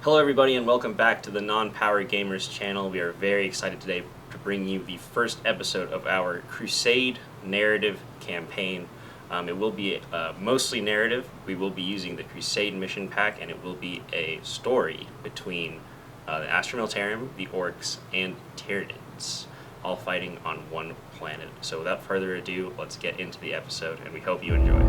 Hello everybody and welcome back to the Non-Power Gamers channel. We are very excited today to bring you the first episode of our Crusade narrative campaign. It will be mostly narrative. We will be using the Crusade mission pack, and it will be a story between the Astra Militarum, the Orks, and Tyranids, all fighting on one planet. So without further ado, let's get into the episode, and we hope you enjoy.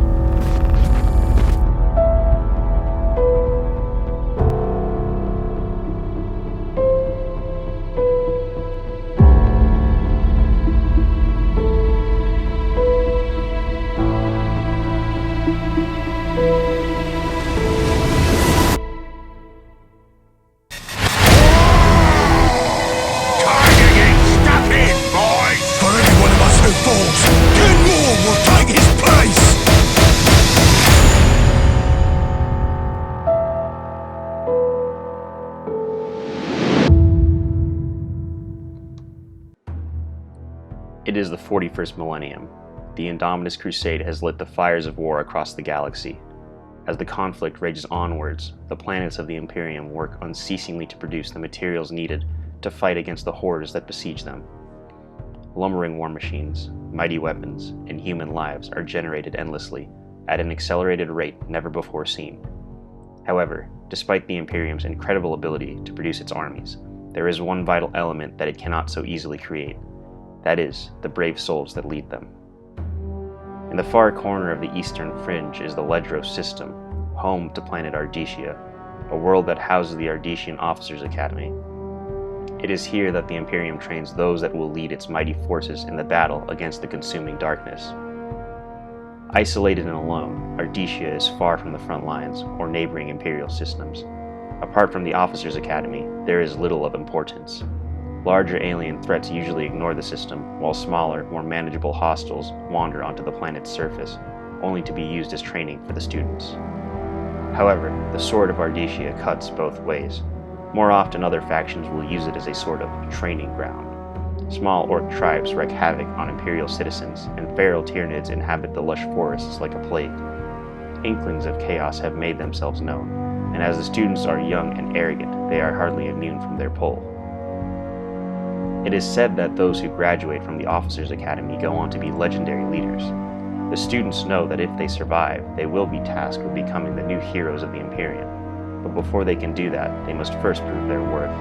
It is the 41st Millennium. The Indominus Crusade has lit the fires of war across the galaxy. As the conflict rages onwards, the planets of the Imperium work unceasingly to produce the materials needed to fight against the horrors that besiege them. Lumbering war machines, mighty weapons, and human lives are generated endlessly, at an accelerated rate never before seen. However, despite the Imperium's incredible ability to produce its armies, there is one vital element that it cannot so easily create. That is, the brave souls that lead them. In the far corner of the eastern fringe is the Ledros system, home to planet Ardetia, a world that houses the Ardetian Officers Academy. It is here that the Imperium trains those that will lead its mighty forces in the battle against the consuming darkness. Isolated and alone, Ardetia is far from the front lines or neighboring Imperial systems. Apart from the Officers Academy, there is little of importance. Larger alien threats usually ignore the system, while smaller, more manageable hostiles wander onto the planet's surface, only to be used as training for the students. However, the Sword of Ardetia cuts both ways. More often, other factions will use it as a sort of training ground. Small orc tribes wreak havoc on Imperial citizens, and feral Tyranids inhabit the lush forests like a plague. Inklings of chaos have made themselves known, and as the students are young and arrogant, they are hardly immune from their pull. It is said that those who graduate from the Officers Academy go on to be legendary leaders. The students know that if they survive, they will be tasked with becoming the new heroes of the Imperium. But before they can do that, they must first prove their worth.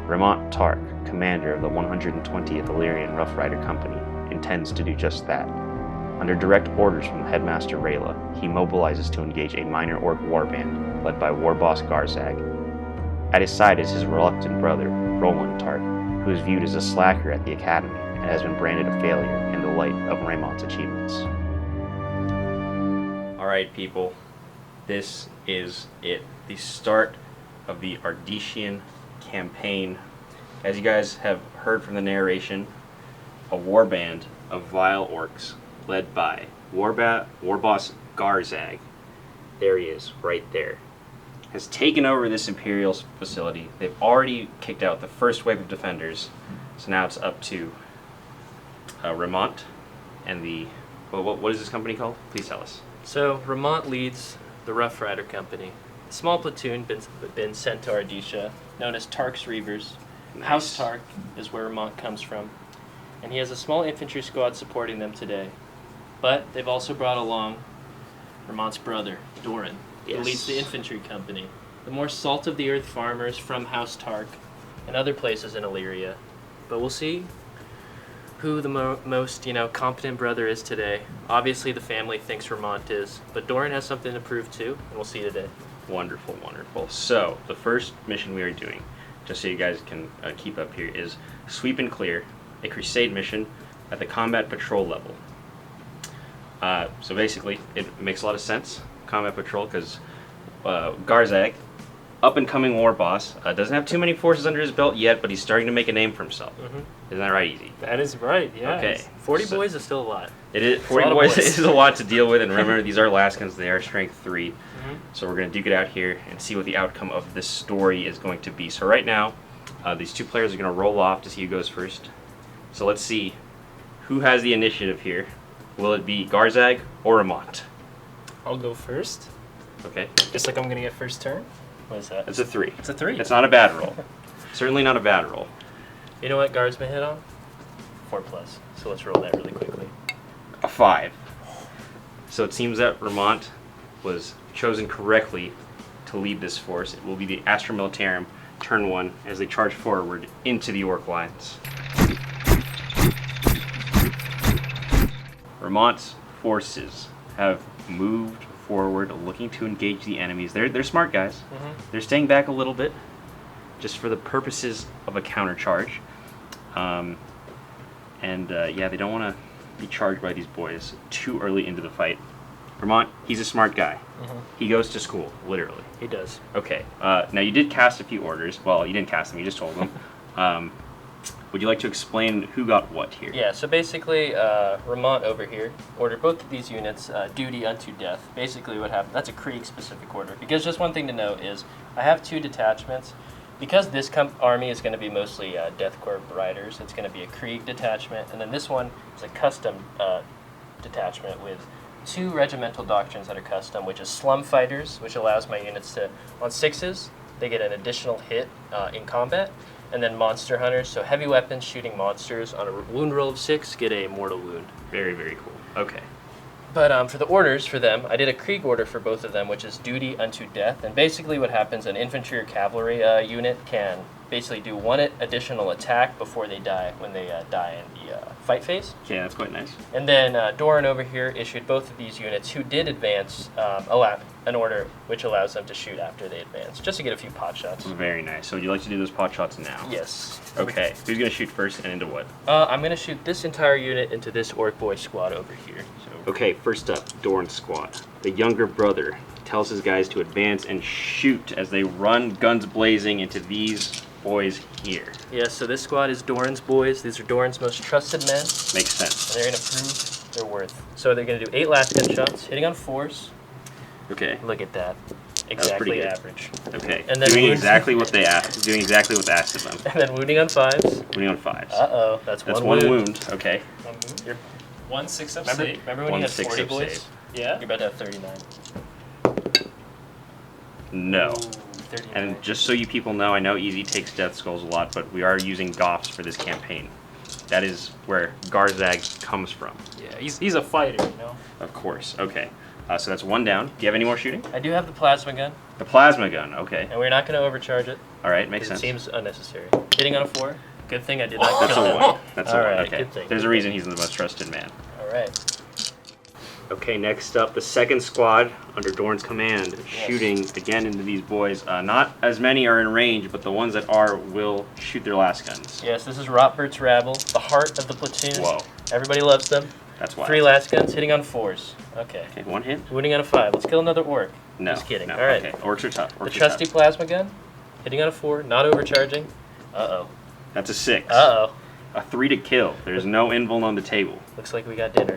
Remont Tark, commander of the 120th Illyrian Rough Rider Company, intends to do just that. Under direct orders from the headmaster Rayla, he mobilizes to engage a minor orc warband led by Warboss Garzag. At his side is his reluctant brother, Rolan Tark, who is viewed as a slacker at the Academy and has been branded a failure in the light of Remont's achievements. Alright people, this is it. The start of the Ardetian campaign. As you guys have heard from the narration, a warband of vile orcs led by Warboss Garzag, there he is, right there, has taken over this Imperial facility. They've already kicked out the first wave of defenders, so now it's up to Remont and the... Well, what is this company called? Please tell us. So, Remont leads the Rough Rider Company. A small platoon been sent to Ardetia, known as Tark's Reavers. Nice. House Tark is where Remont comes from, and he has a small infantry squad supporting them today. But they've also brought along Remont's brother, Doran, who leads the infantry company, the more salt-of-the-earth farmers from House Tark and other places in Illyria. But we'll see who the most, competent brother is today. Obviously, the family thinks Remont is, but Doran has something to prove too, and we'll see today. Wonderful, wonderful. So, the first mission we are doing, just so you guys can keep up here, is Sweep and Clear, a Crusade mission at the Combat Patrol level. So basically, it makes a lot of sense. Combat Patrol, because Garzag, up-and-coming war boss, doesn't have too many forces under his belt yet, but he's starting to make a name for himself. Mm-hmm. Isn't that right, Easy? That is right, yeah. Okay. 40 boys is still a lot. It is. 40 boys is a lot to deal with, and remember, these are Alaskans. They are strength 3. Mm-hmm. So we're going to duke it out here and see what the outcome of this story is going to be. So right now, these two players are going to roll off to see who goes first. So let's see who has the initiative here. Will it be Garzag or Remont? I'll go first. Okay. Just like I'm going to get first turn. What is that? It's a 3. It's a 3. It's not a bad roll. Certainly not a bad roll. You know what guardsman hit on? 4+. So let's roll that really quickly. A 5. So it seems that Remont was chosen correctly to lead this force. It will be the Astra Militarum, turn 1, as they charge forward into the Orc lines. Remont's forces have moved forward, looking to engage the enemies. They're smart guys. Mm-hmm. They're staying back a little bit, just for the purposes of a countercharge. Yeah, they don't want to be charged by these boys too early into the fight. Remont, he's a smart guy. Mm-hmm. He goes to school, literally. He does. Okay. Now you did cast a few orders. Well, you didn't cast them. You just told them. Would you like to explain who got what here? Yeah. So basically, Remont over here ordered both of these units duty unto death. Basically, what happened? That's a Krieg specific order. Because just one thing to note is, I have 2 detachments. Because this army is going to be mostly Death Corps riders, it's going to be a Krieg detachment, and then this one is a custom detachment with 2 regimental doctrines that are custom, which is Slum Fighters, which allows my units to, on 6s, they get an additional hit in combat, and then Monster Hunters, so heavy weapons shooting monsters on a wound roll of 6 get a mortal wound. Very, very cool. Okay. But for the orders for them, I did a Krieg order for both of them, which is duty unto death. And basically what happens, an infantry or cavalry unit can basically do 1 additional attack before they die, when they die in the fight phase. Okay, that's quite nice. And then Doran over here issued both of these units who did advance an order which allows them to shoot after they advance, just to get a few pot shots. Very nice. So would you like to do those pot shots now? Yes. Okay. Who's going to shoot first and into what? I'm going to shoot this entire unit into this Orkboy squad over here. So. Okay, first up, Doran's squad. The younger brother tells his guys to advance and shoot as they run guns blazing into these boys here. Yes, so this squad is Doran's boys. These are Doran's most trusted men. Makes sense. And they're going to prove their worth. So they're going to do 8 last gun shots, hitting on 4s. Okay. Look at that. That was pretty Exactly good. average. Okay. And then doing exactly what they asked. Doing exactly what they asked of them. And then wounding on 5s. Wounding on 5s. Uh-oh, that's That's one one wound. wound. Okay. One wound. You're, 1 6 of remember, save. remember when One you had 6 40 of boys? save. Yeah. You're about to have 39. No. Ooh, 39. And just so you people know, I know Easy takes Death Skulls a lot, but we are using Goffs for this campaign. That is where Garzag comes from. Yeah, he's a fighter, you know. Of course. Okay. So that's 1 down. Do you have any more shooting? I do have the plasma gun, The plasma gun. Okay. and we're not going to overcharge it. All right. Makes 'cause sense. it seems unnecessary. Hitting on a 4. Good thing I did not That's kill a him. 1. That's a All 1. right, Okay. good thing. There's a reason he's the most trusted man. All right. Okay, next up, the second squad under Doran's command, shooting again into these boys. Not as many are in range, but the ones that are will shoot their last guns. Yes, this is Rotbert's Rabble, the heart of the platoon. Whoa, Everybody loves them. that's wild. 3 last guns, hitting on 4s. Okay. Okay, 1 hit? Wounding on a 5. Let's kill another orc. No. Just kidding. No. All right. Okay, orcs are tough. Orcs The are trusty tough. plasma gun, hitting on a 4, not overcharging. Uh-oh. That's a 6. Uh-oh. A 3 to kill. There's no invuln on the table. Looks like we got dinner.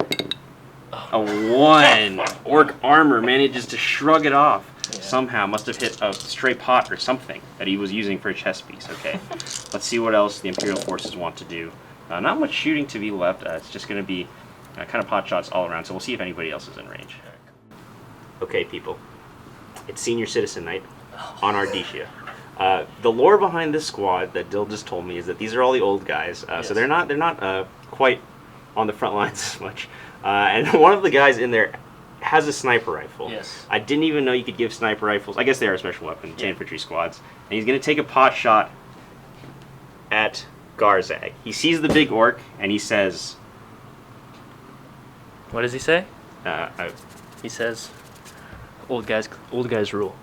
A 1. Orc armor manages to shrug it off. Yeah. Somehow, must have hit a stray pot or something that he was using for a chess piece. Okay, let's see what else the Imperial forces want to do. Not much shooting to be left. It's just going to be kind of pot shots all around. So we'll see if anybody else is in range. Okay, people, it's Senior Citizen Night on Ardetia. The lore behind this squad that Dill just told me is that these are all the old guys. Yes. So they're not quite on the front lines as much. And one of the guys in there has a sniper rifle. Yes. I didn't even know you could give sniper rifles. I guess they are a special weapon to Yeah. infantry squads. And he's going to take a pot shot at Garzag. He sees the big orc and he says, What does he say? I, He says, old guys rule.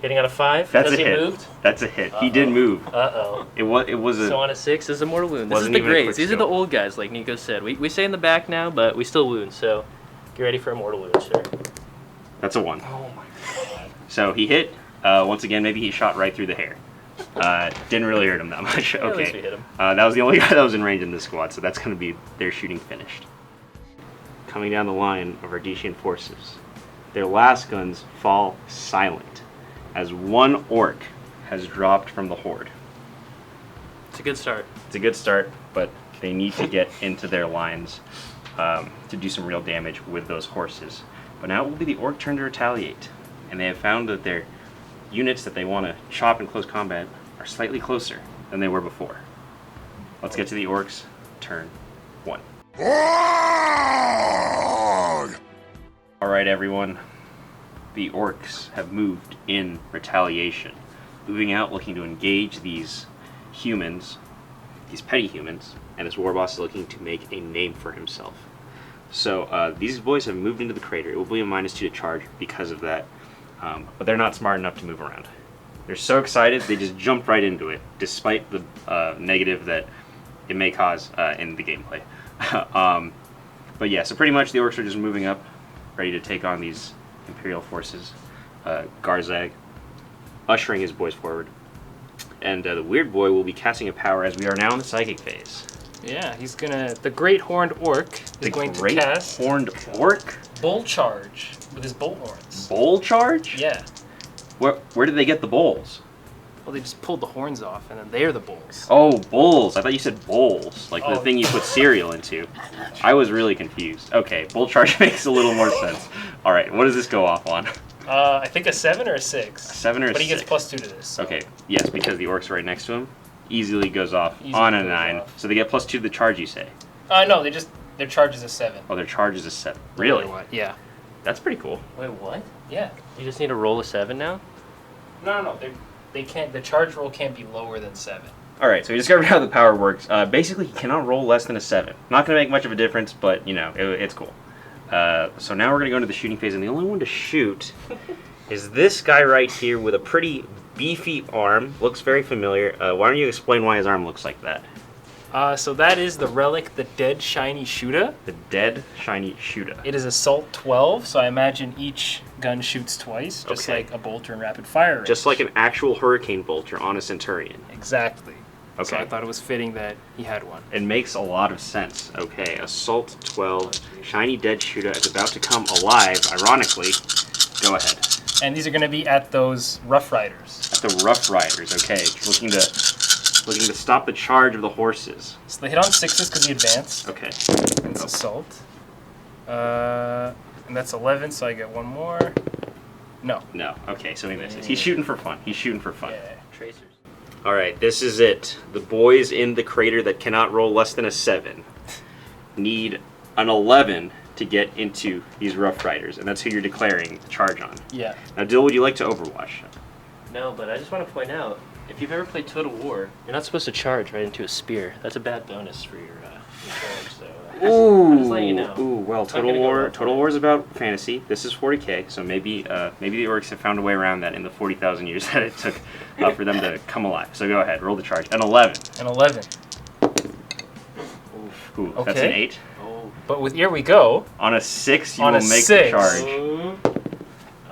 Hitting on a 5? that's Has a he hit. moved? That's a hit. He did move. Uh-oh. It was a So on a 6 is a mortal wound. This is Wasn't the even a quick grades. These are the scope. old guys, like Nico said. We say in the back now, but we still wound, so get ready for a mortal wound, sir. that's a 1. Oh my god. So he hit. Once again, maybe he shot right through the hair. Didn't really hurt him that much. At least Okay. we hit him. That was the only guy that was in range in this squad, so that's going to be their shooting finished. Coming down the line of Ardetian forces, their last guns fall silent as 1 orc has dropped from the horde. It's a good start. It's a good start, but they need to get into their lines to do some real damage with those horses. But now it will be the orc turn to retaliate, and they have found that their units that they want to chop in close combat are slightly closer than they were before. Let's get to the Orks. Turn 1. Alright everyone, the Orks have moved in retaliation. Moving out looking to engage these humans, these petty humans, and this Warboss is looking to make a name for himself. So these boys have moved into the crater. It will be a -2 to charge because of that, but they're not smart enough to move around. They're so excited they just jumped right into it, despite the negative that it may cause in the gameplay. But yeah, so pretty much the Orks are just moving up, ready to take on these Imperial forces. Garzag ushering his boys forward. And the Weirdboy will be casting a power as we are now in the psychic phase. Yeah, he's gonna. The Great Horned Orc is going to cast Horned Orc? Bull Charge with his bolt horns. Bull Charge? Yeah. Where did they get the bowls? Well, they just pulled the horns off, and then they're the bulls. Oh, bulls. I thought you said bowls, like the Oh. thing you put cereal into. I was really confused. Okay, Bull Charge makes a little more sense. All right, what does this go off on? I think a 7 or a 6. A 7 or a 6? But he gets +2 to this. So. Okay, yes, because the Orcs are right next to him. Easily goes off on a 9. Off. So they get +2 to the charge, you say? No, their charge is a 7. Oh, their charge is a 7. Really? What? Yeah. That's pretty cool. Wait, what? Yeah. You just need to roll a 7 now? No. They can't. The charge roll can't be lower than 7. All right, so we discovered how the power works. Basically, he cannot roll less than a 7. Not going to make much of a difference, but, you know, it's cool. So now we're going to go into the shooting phase, and the only one to shoot is this guy right here with a pretty beefy arm. Looks very familiar. Why don't you explain why his arm looks like that? So that is the relic, the Dead Shiny Shoota. The Dead Shiny Shoota. It is Assault 12, so I imagine each gun shoots twice, just Okay. like a bolter in rapid fire range. Just like an actual Hurricane Bolter on a Centurion. Exactly. Okay. So I thought it was fitting that he had one. It makes a lot of sense. Okay, Assault 12, Shiny Dead Shoota is about to come alive, ironically. Go ahead. And these are going to be at those Rough Riders. At the Rough Riders, okay. Looking to stop the charge of the horses. So they hit on 6s because he advanced. Okay. It's Assault. And that's 11, so I get one more. No. No. Okay, so he misses. He's shooting for fun. Yeah. Tracers. All right, this is it. The boys in the crater that cannot roll less than a 7 need an 11 to get into these Rough Riders, and that's who you're declaring the charge on. Yeah. Now, Dill, would you like to Overwatch? No, but I just want to point out, if you've ever played Total War, you're not supposed to charge right into a spear. That's a bad bonus for your charge, so... I'm just letting you know. Ooh, well, It's not gonna go well for Total you. War is about fantasy. This is 40k, so maybe the Orcs have found a way around that in the 40,000 years that it took for them to come alive. So go ahead, roll the charge. An 11. An 11. Ooh, that's an 8. Oh. But with Here We Go. On a 6, you On will a make 6. the charge.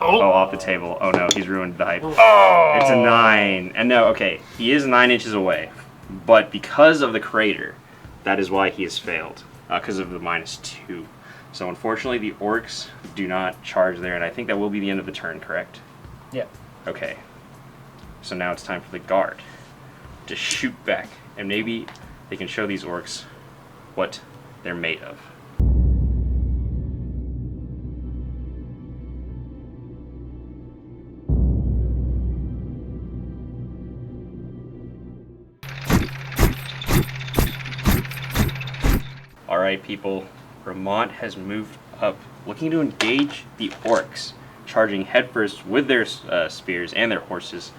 Oh. Off the table. Oh no, he's ruined the hype. Oh! It's a 9. And no, okay, he is 9 inches away. But because of the crater, that is why he has failed. Because of the -2. So unfortunately, the Orcs do not charge there, and I think that will be the end of the turn, correct? Yeah. Okay. So now it's time for the guard to shoot back, and maybe they can show these Orcs what they're made of. Alright people, Remont has moved up, looking to engage the Orcs, charging headfirst with their spears and their horses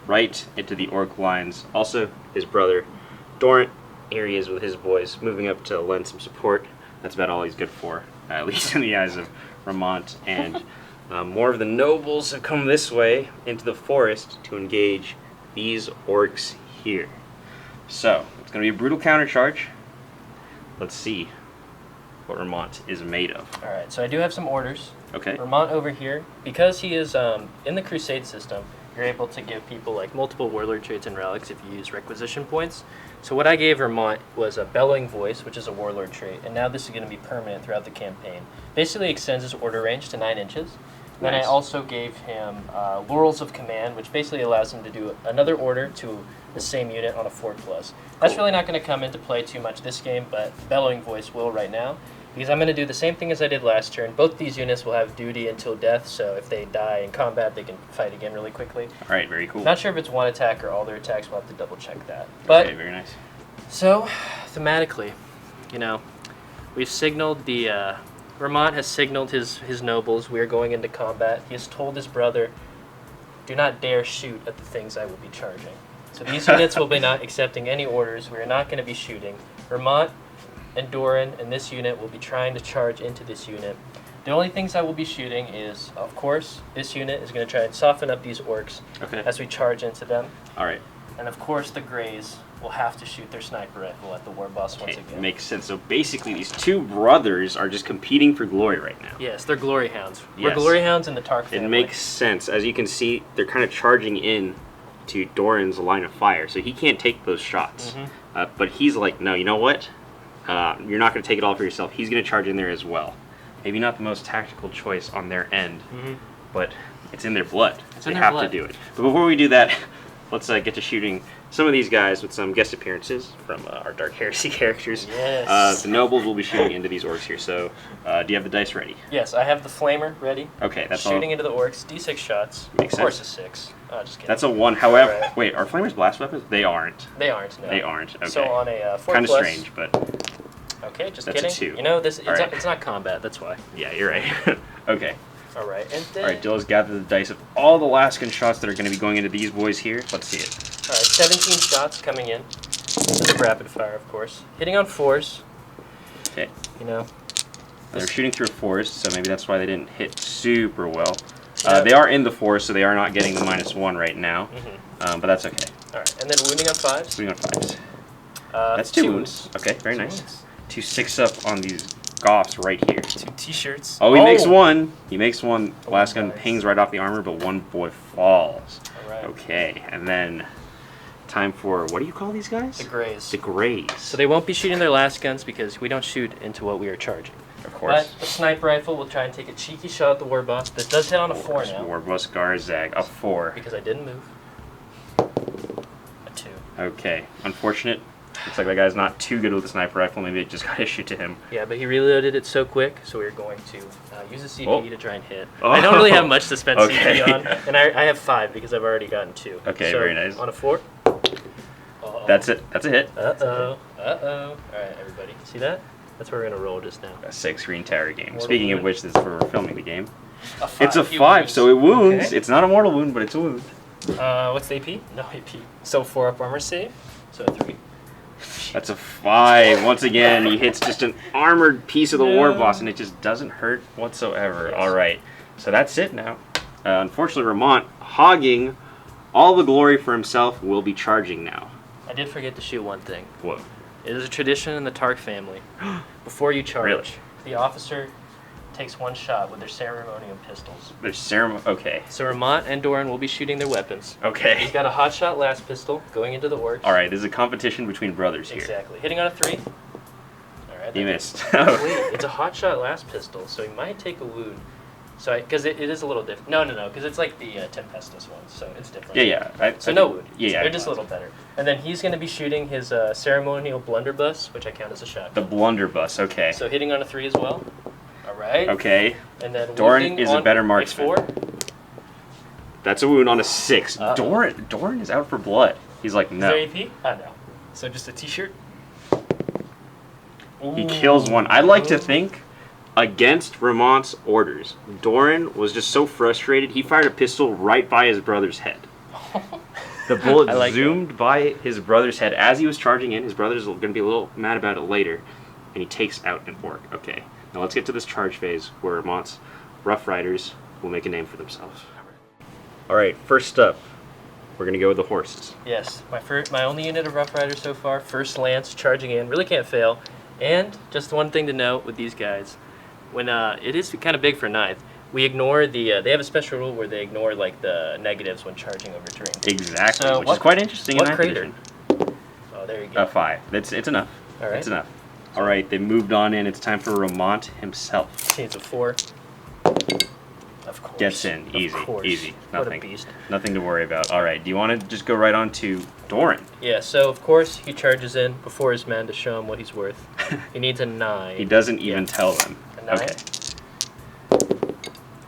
right into the Orc lines. Also, his brother, Doran, here he is with his boys, moving up to lend some support. That's about all he's good for, at least in the eyes of Remont. And more of the nobles have come this way into the forest to engage these Orcs here. So, it's going to be a brutal countercharge. Let's see what Remont is made of. Alright, so I do have some orders. Okay. Remont over here, because he is in the Crusade system, you're able to give people like multiple Warlord traits and relics if you use requisition points. So what I gave Remont was a Bellowing Voice, which is a Warlord trait, and now this is going to be permanent throughout the campaign. Basically extends his order range to 9 inches. Then I Nice. also gave him Laurels of Command, which basically allows him to do another order to the same unit on a 4+. That's Cool. really not going to come into play too much this game, but Bellowing Voice will right now. Because I'm going to do the same thing as I did last turn. Both these units will have duty until death, so if they die in combat, they can fight again really quickly. All right, very cool. Not sure if it's one attack or all their attacks. We'll have to double check that. But okay, very nice. So, thematically, you know, we've signaled the Remont has signaled his nobles. We are going into combat. He has told his brother, "Do not dare shoot at the things I will be charging." So these units will be not accepting any orders. We are not going to be shooting. Remont and Doran and this unit will be trying to charge into this unit. The only things I will be shooting is, of course, this unit is going to try and soften up these orcs as we charge into them. All right. And of course, the Greys will have to shoot their sniper rifle at the Warboss once again. Makes sense. So basically, these two brothers are just competing for glory right now. Yes, they're glory hounds. Yes. We're glory hounds in the Tark family. It makes sense. As you can see, they're kind of charging in to Doran's line of fire, so he can't take those shots. But he's like, no, you know what? You're not going to take it all for yourself. He's going to charge in there as well. Maybe not the most tactical choice on their end, but it's in their blood. They have to do it. But before we do that, let's get to shooting some of these guys with some guest appearances from our Dark Heresy characters. Yes. The nobles will be shooting into these orcs here. So, do you have the dice ready? Yes, I have the flamer ready. Okay, that's shooting into the orcs. D6 shots. Makes of course, sense. a 6. Oh, just kidding. That's a 1. However, Right. wait, are flamers blast weapons? They aren't. They aren't. No. They aren't. Okay. So on a 4 kind of plus. strange, but Okay, just that's kidding. a 2. You know this. Right. It's not combat. That's why. yeah, you're right. Okay. All right, and then. All right, Dill has gathered the dice of all the Alaskan shots that are going to be going into these boys here. Let's see it. All right, 17 shots coming in. This is rapid fire, of course. Hitting on 4s. Okay. You know. They're shooting through a forest, so maybe that's why they didn't hit super well. Yeah. They are in the forest, so they are not getting the -1 right now. But that's okay. All right, and then wounding on 5s. Shooting on 5s. Uh, That's 2 wounds. Okay, very Two nice. wounds. 2 6 up on these Goffs right here. 2 t-shirts. Oh, he makes 1. He makes 1. Oh, Last gun nice. pings right off the armor, but 1 boy falls. All right. Okay, and then time for, what do you call these guys? The Greys. The Greys. So they won't be shooting their last guns because we don't shoot into what we are charging. Of course. But the sniper rifle will try and take a cheeky shot at the Warboss. This does hit on a 4 now. Warboss Garzag, a 4. Because I didn't move. A 2. Okay, unfortunate. Looks like that guy's not too good with the sniper rifle. Maybe it just got issued to him. Yeah, but he reloaded it so quick, so we're going to use a CP to try and hit. Oh. I don't really have much to spend Okay. CP on, and I have 5 because I've already gotten 2. Okay, so very nice. On a 4. That's it. That's a hit. Uh-oh. Uh-oh. All right, everybody. See that? That's where we're going to roll just now. A 6 green tower game. Mortal Speaking of wound. which, this is where we're filming the game. A 5. It's a He 5, wounds. so it wounds. Okay. It's not a mortal wound, but it's a wound. What's the AP? No AP. So 4 up armor save. So 3. That's a 5. Once again, he hits just an armored piece of the No. Warboss, and it just doesn't hurt whatsoever. Yes. All right, so that's it now. Unfortunately, Remont, hogging all the glory for himself, will be charging now. I did forget to shoot one thing. Whoa. It is a tradition in the Tark family. Before you charge, Really? the officer takes 1 shot with their ceremonial pistols. There's ceremony. Okay. So Remont and Doran will be shooting their weapons. He's Okay. got a hot shot last pistol going into the orcs. All right, there's a competition between brothers here. Exactly. Hitting on a 3. All right. He that- missed. Wait, it's a hot shot last pistol, so he might take a wound. So, because it is a little different. No, because it's like the Tempestus one, so it's different. yeah. So no wound. Yeah. They're just a little better. And then he's going to be shooting his ceremonial blunderbuss, which I count as a shot. The blunderbuss. Okay. So hitting on a 3 as well. All right. Okay. And then Doran wounding is a on better a marksman. 4. That's a wound on a 6. Uh-oh. Doran is out for blood. He's like, no. Is there AP? No. So just a t-shirt. He kills 1. I'd like to think, against Remont's orders, Doran was just so frustrated, he fired a pistol right by his brother's head. The bullet I like zoomed by his brother's head as he was charging in. His brother's going to be a little mad about it later, and he takes out an orc. Okay, now let's get to this charge phase where Remont's Rough Riders will make a name for themselves. All right, first up, we're going to go with the horses. Yes, my only unit of Rough Riders so far. First Lance charging in, really can't fail. And just one thing to note with these guys, when it is kind of big for 9th, we ignore the. They have a special rule where they ignore like the negatives when charging over terrain. Exactly, So which is quite interesting in what that crater? edition. Oh, there you go. A 5. It's enough. All right. It's enough. All right, they moved on in. It's time for Remont himself. See, it's a 4. A Of course. Gets in. Easy. course. Easy. What a Nothing. beast. Nothing to worry about. All right. Do you want to just go right on to Doran? Yeah, so of course he charges in before his men to show him what he's worth. He needs a 9. He doesn't even tell them. A 9? Okay.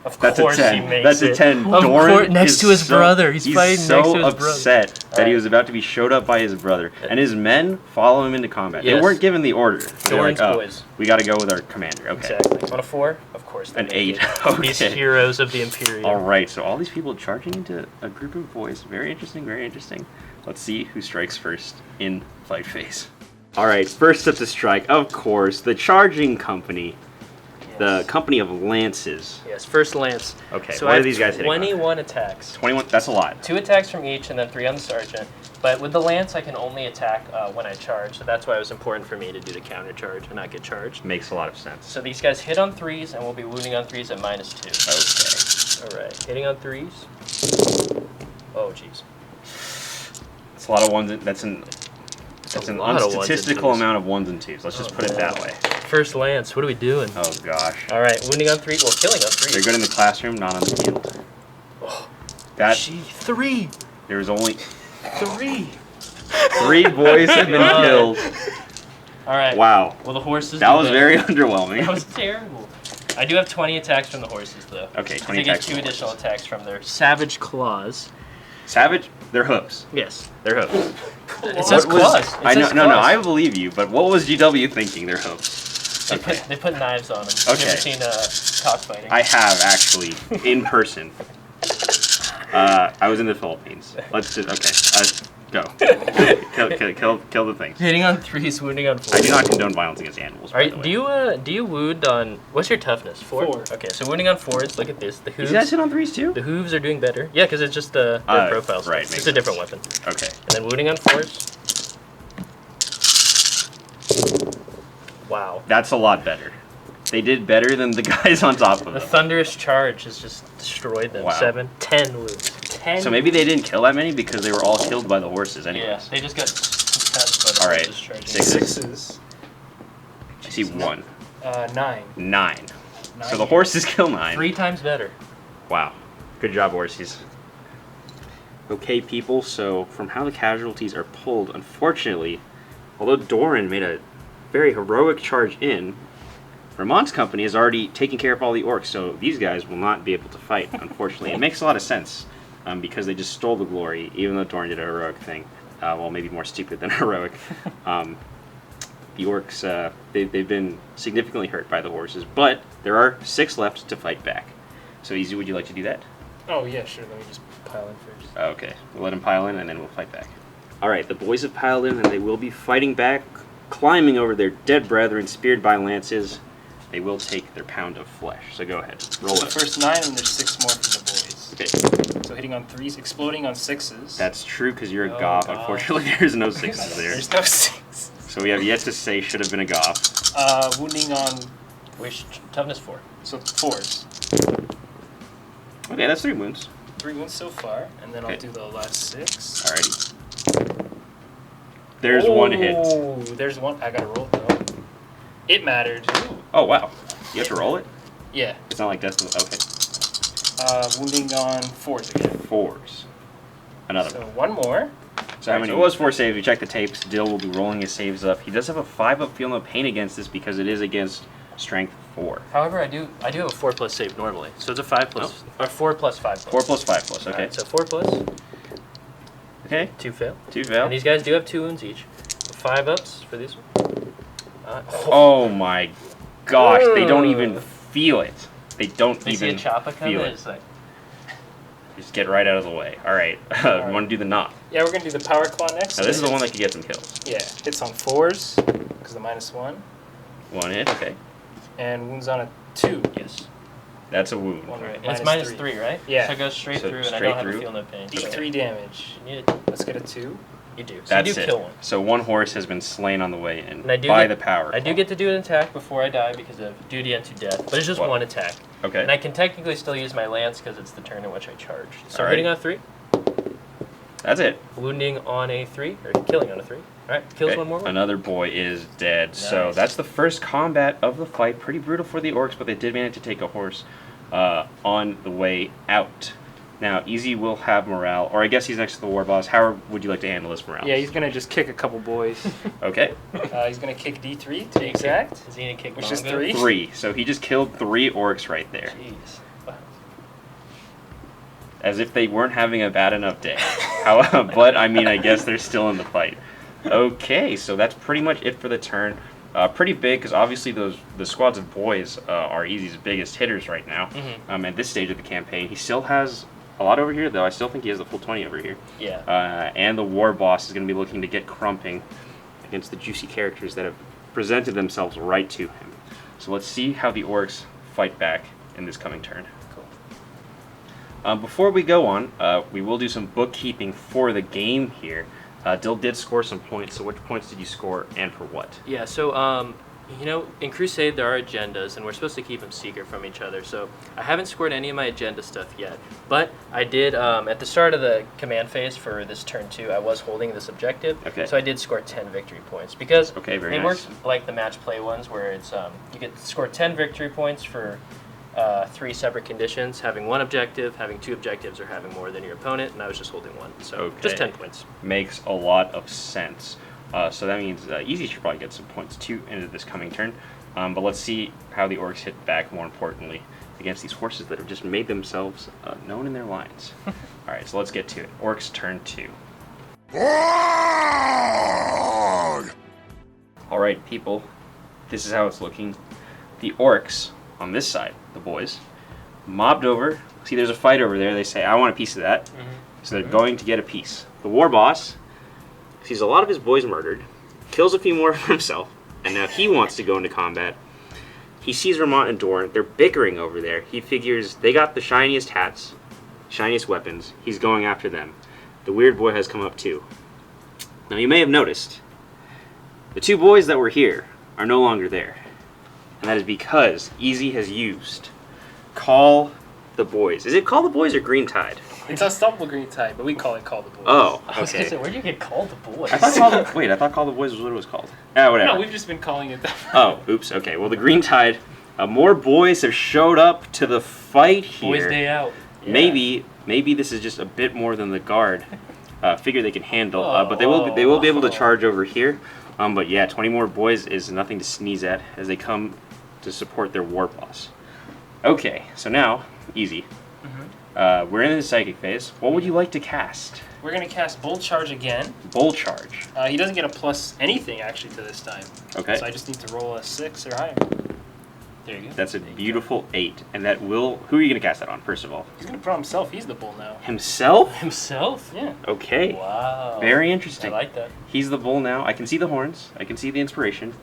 Of That's course a 10. he makes That's it. a 10. Of Doran course, next is to his brother. He's fighting so next to his brother. upset that he Alright. was about to be showed up by his brother, and his men follow him into combat. They Yes. weren't given the order. They're Doran's like, oh, boys. we got to go with our commander. Okay. Exactly. On a 4? Of course. they An make 8. it. Okay. These heroes of the Imperium. All right. So all these people charging into a group of boys. Very interesting. Very interesting. Let's see who strikes first in fight phase. All right. First up to strike, of course, the charging company. The company of lances. Yes, first lance. Okay, So what I are have these guys hitting on? 21 attacks. 21. That's a lot. 2 attacks from each, and then 3 on the sergeant. But with the lance, I can only attack when I charge, so that's why it was important for me to do the counter charge and not get charged. Makes a lot of sense. So these guys hit on 3s, and we'll be wounding on 3s at -2. Okay. All right, hitting on 3s. Oh, jeez. That's a lot of ones. That's an lot of ones and unstatistical twos. amount of ones and twos. Let's just put it that way. First lance, what are we doing? Oh gosh. All right, wounding on 3, well, killing on 3. They're good in the classroom, not on the field. Oh, That gee, 3! there was only 3! 3 boys have been God. killed. All right. Wow. Well, the horses. That do was better. very underwhelming. That was terrible. I do have 20 attacks from the horses, though. Okay, 20 They get attacks 2 from the additional attacks from their savage claws. Savage. They're hooves. Yes. They're hooves. It says What was- claws. It I know. says No, no. claws. I believe you. But what was GW thinking? They're hooves. They put knives on them. Okay. You ever seen cockfighting? I have actually in person. I was in the Philippines. Let's just go. Kill the things. Hitting on 3s, wounding on 4s. I do not condone violence against animals. By the way. Do you wound on, what's your toughness? 4? 4. Okay, so wounding on 4s, look at this. The hooves. These guys hit on 3s too? The hooves are doing better. Yeah, because it's just their profiles. right, It's makes a different weapon. Okay. And then wounding on 4s. Wow. That's a lot better. They did better than the guys on top of The them. thunderous charge has just destroyed them. Wow. 7, 10 wounds. 10. So maybe they didn't kill that many because they were all killed by the horses anyways. Yeah, they just got concussed by the All right, horses charging. 6. Sixes. I see 1. 9. 9. So the horses kill 9. 3 times better. Wow. Good job, horses. Okay, people, so from how the casualties are pulled, unfortunately, although Doran made a very heroic charge in, Remont's company is already taking care of all the orcs, so these guys will not be able to fight, unfortunately. It makes a lot of sense, because they just stole the glory, even though Doran did a heroic thing. Well, maybe more stupid than heroic. The orcs, they've been significantly hurt by the horses, but there are 6 left to fight back. So, Easy, would you like to do that? Oh, yeah, sure. Let me just pile in first. Okay, we'll let them pile in and then we'll fight back. Alright, the boys have piled in and they will be fighting back, climbing over their dead brethren, speared by lances. They will take their pound of flesh. So go ahead, roll So the it. first 9, and there's 6 more from the boys. Okay, So hitting on 3s, exploding on 6s. that's true because you're a Oh, goth. God. Unfortunately, there's no 6s there. There's no 6. So we have yet to say should have been a goth. Wounding on, Toughness 4. so 4s. Okay, that's 3 wounds. 3 wounds so far, and then Okay. I'll do the last 6. Alrighty. There's 1 hit. Oh, there's 1. I gotta roll it though. It mattered. Oh, wow. You have to roll it? Yeah. It's not like Destiny. Okay. Wounding on 4s again. 4s. Another So one. 1 more. So it was 4 saves. We check the tapes. Dill will be rolling his saves up. He does have a 5-up feel no pain against this because it is against strength 4. However, I do have a 4+ save normally, so it's a 5+, or 4 plus 5+. 4 plus 5 plus. Okay. Alright, so 4+, Okay. 2 fail. 2 fail. And these guys do have 2 wounds each. 5 ups for this one. Oh my gosh! They don't even feel it. They don't They see a even choppa coming, feel and it. it's like, Just get right out of the way. All right. We want to do the knot. Yeah, we're gonna do the power claw next. Now this is the one that could get some kills. Yeah, hits on 4s because the -1, 1 hit. Okay. and wounds on a 2. yes. That's a wound. One Right. And minus it's minus 3. 3, right? Yeah. So it goes straight So through, and I straight don't have through. a feel no pain. D3 damage. You need it. Let's get a 2. You do. So That's you do it. kill one. So 1 horse has been slain on the way in And I do by get- the power. I do claw. get to do an attack before I die because of duty unto death, but it's just What? 1 attack. Okay. And I can technically still use my lance because it's the turn in which I charge. So Alright. hitting on a 3, That's it. wounding on a 3, or killing on a 3. Alright, kills Okay. 1 more one. Another boy is dead. So Nice. that's the first combat of the fight. Pretty brutal for the orcs, but they did manage to take a horse. on the way out. Now, Easy will have morale, or I guess he's next to the Warboss. How would you like to handle this morale? Yeah, he's gonna just kick a couple boys. Okay. He's gonna kick D3 to be exact. Is he gonna kick Which Mongo? is 3. 3. So he just killed 3 Orks right there. Jeez. Wow. As if they weren't having a bad enough day. But, I mean, I guess they're still in the fight. Okay, so that's pretty much it for the turn. Pretty big, because obviously the squads of boys are Easy's biggest hitters right now. At this stage of the campaign. He still has a lot over here, though. I still think he has the full 20 over here. Yeah. And the Warboss is going to be looking to get crumping against the juicy characters that have presented themselves right to him. So let's see how the Orks fight back in this coming turn. Cool. Before we go on, we will do some bookkeeping for the game here. Dill did score some points, so which points did you score and for what? Yeah, so, you know, in Crusade there are agendas, and we're supposed to keep them secret from each other, so I haven't scored any of my agenda stuff yet. But I did, at the start of the command phase for this turn 2, I was holding this objective, so I did score 10 victory points, because very they nice. work like the match play ones, where it's, you get to score 10 victory points for 3 separate conditions, having 1 objective, having 2 objectives, or having more than your opponent, and I was just holding 1, so just 10 points. Makes a lot of sense. So that means Easy should probably get some points too into this coming turn. But let's see how the Orks hit back, more importantly, against these horses that have just made themselves known in their lines. Alright, so let's get to it. Orks turn 2. Alright, people, this is how it's looking. The Orks on this side, the boys, mobbed over. See, there's a fight over there. They say, I want a piece of that. So they're going to get a piece. The Warboss sees a lot of his boys murdered, kills a few more for himself, and now he wants to go into combat. He sees Remont and Doran. They're bickering over there. He figures they got the shiniest hats, shiniest weapons. He's going after them. The Weirdboy has come up too. Now you may have noticed, the 2 boys that were here are no longer there. And that is because Easy has used Call the Boys. Is it Call the Boys or Green Tide? It's Unstoppable Green Tide, but we call it Call the Boys. Oh, I was gonna okay. say, where'd you get called the boys? I thought Call the Boys was what it was called. Whatever. No, we've just been calling it that. Oh, oops. Okay. Well, the Green Tide, more boys have showed up to the fight here. Boys Day Out. Yeah. Maybe this is just a bit more than the guard figure they can handle. But they will be able to charge over here. But yeah, 20 more boys is nothing to sneeze at as they come to support their Warboss. Okay, so now Easy. We're in the psychic phase. What would you like to cast? We're going to cast Bold Charge again. Bold Charge. He doesn't get a plus anything, actually, to this time. Okay. So I just need to roll a 6 or higher. There you go. That's a beautiful 8. And that will... Who are you going to cast that on, first of all? He's going to put on himself. He's the bull now. Himself? Himself? Yeah. Okay. Wow. Very interesting. I like that. He's the bull now. I can see the horns. I can see the inspiration.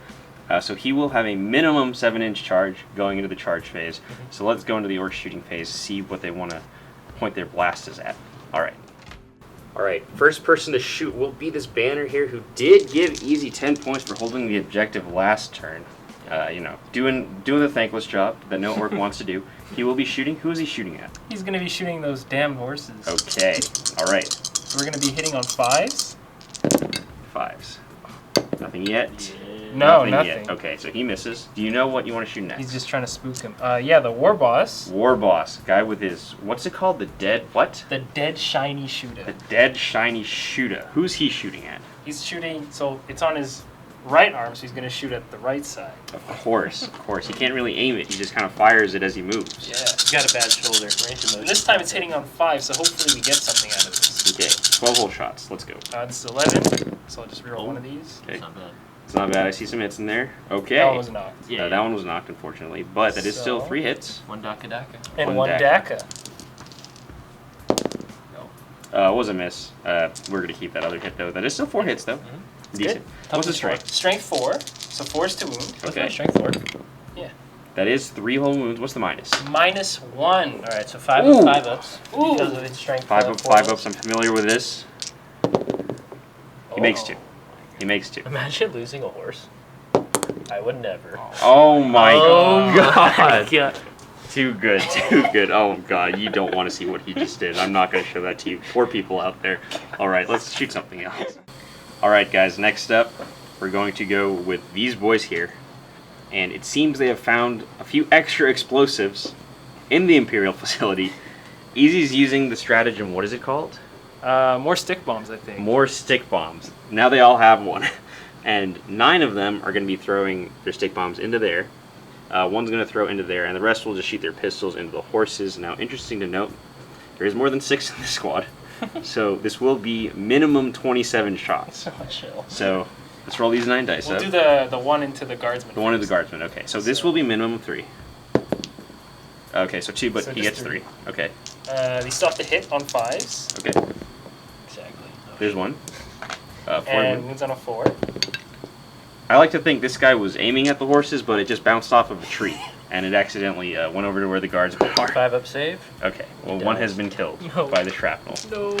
So he will have a minimum 7-inch charge going into the charge phase. So let's go into the Orc shooting phase, see what they want to point their blasters at. Alright. Alright, first person to shoot will be this banner here who did give Easy 10 points for holding the objective last turn. You know, doing the thankless job that no Orc wants to do. He will be shooting. Who is he shooting at? He's going to be shooting those damn horses. Okay. Alright. So we're going to be hitting on 5s? 5s. Nothing yet? No, nothing nothing. yet. Okay, so he misses. Do you know what you want to shoot next? He's just trying to spook him. Yeah, the Warboss. Warboss, guy with his, what's it called? The dead, what? The dead shiny Shoota. The dead shiny Shoota. Who's he shooting at? He's shooting, so it's on his right arm, so he's going to shoot at the right side. Of course, of course. He can't really aim it. He just kind of fires it as he moves. Yeah. He's got a bad shoulder. And this time it's hitting on 5, so hopefully we get something out of this. Okay, 12 hole shots. Let's go. This is 11, so I'll just reroll one of these. Okay. It's not bad. It's not bad. I see some hits in there. Okay. That one was knocked. Yeah. That one was knocked, unfortunately. But that is still 3 hits. 1 Daka. And One one Daka. It was a miss. We're going to keep that other hit, though. That is still 4 hits, though. Decent. What's the strength? Strength 4, so 4 is to wound. Okay. Strength 4. Yeah. That is 3 whole wounds. What's the minus? -1. Alright, so 5 Ooh. of 5 ups. Ooh. Because of its strength. 5 of 4 5 ups. I'm familiar with this. He makes 2. He makes 2. Imagine losing a horse. I would never. Oh my Oh god. God. Too good, too good. Oh god, you don't want to see what he just did. I'm not going to show that to you. Poor people out there. Alright, let's shoot something else. Alright guys, next up, we're going to go with these boys here. And it seems they have found a few extra explosives in the Imperial facility, Easy's using the stratagem. What is it called? More stick bombs, I think. More stick bombs. Now they all have one. And 9 of them are going to be throwing their stick bombs into there. One's going to throw into there, and the rest will just shoot their pistols into the horses. Now, interesting to note, there is more than 6 in this squad. So this will be minimum 27 shots. Oh, chill. So let's roll these 9 dice We'll up. do the one into the guardsman. The one into the guardsman, okay. So this will be minimum 3. Okay, so 2, but So he just gets 3. Okay, They still have to hit on 5s. okay. Exactly. There's 1. 4 And wound. wounds on a 4. I like to think this guy was aiming at the horses, but it just bounced off of a tree. And it accidentally went over to where the guardsmen are. 5 up save. Okay, well, He 1 does. has been killed No. by the shrapnel. No.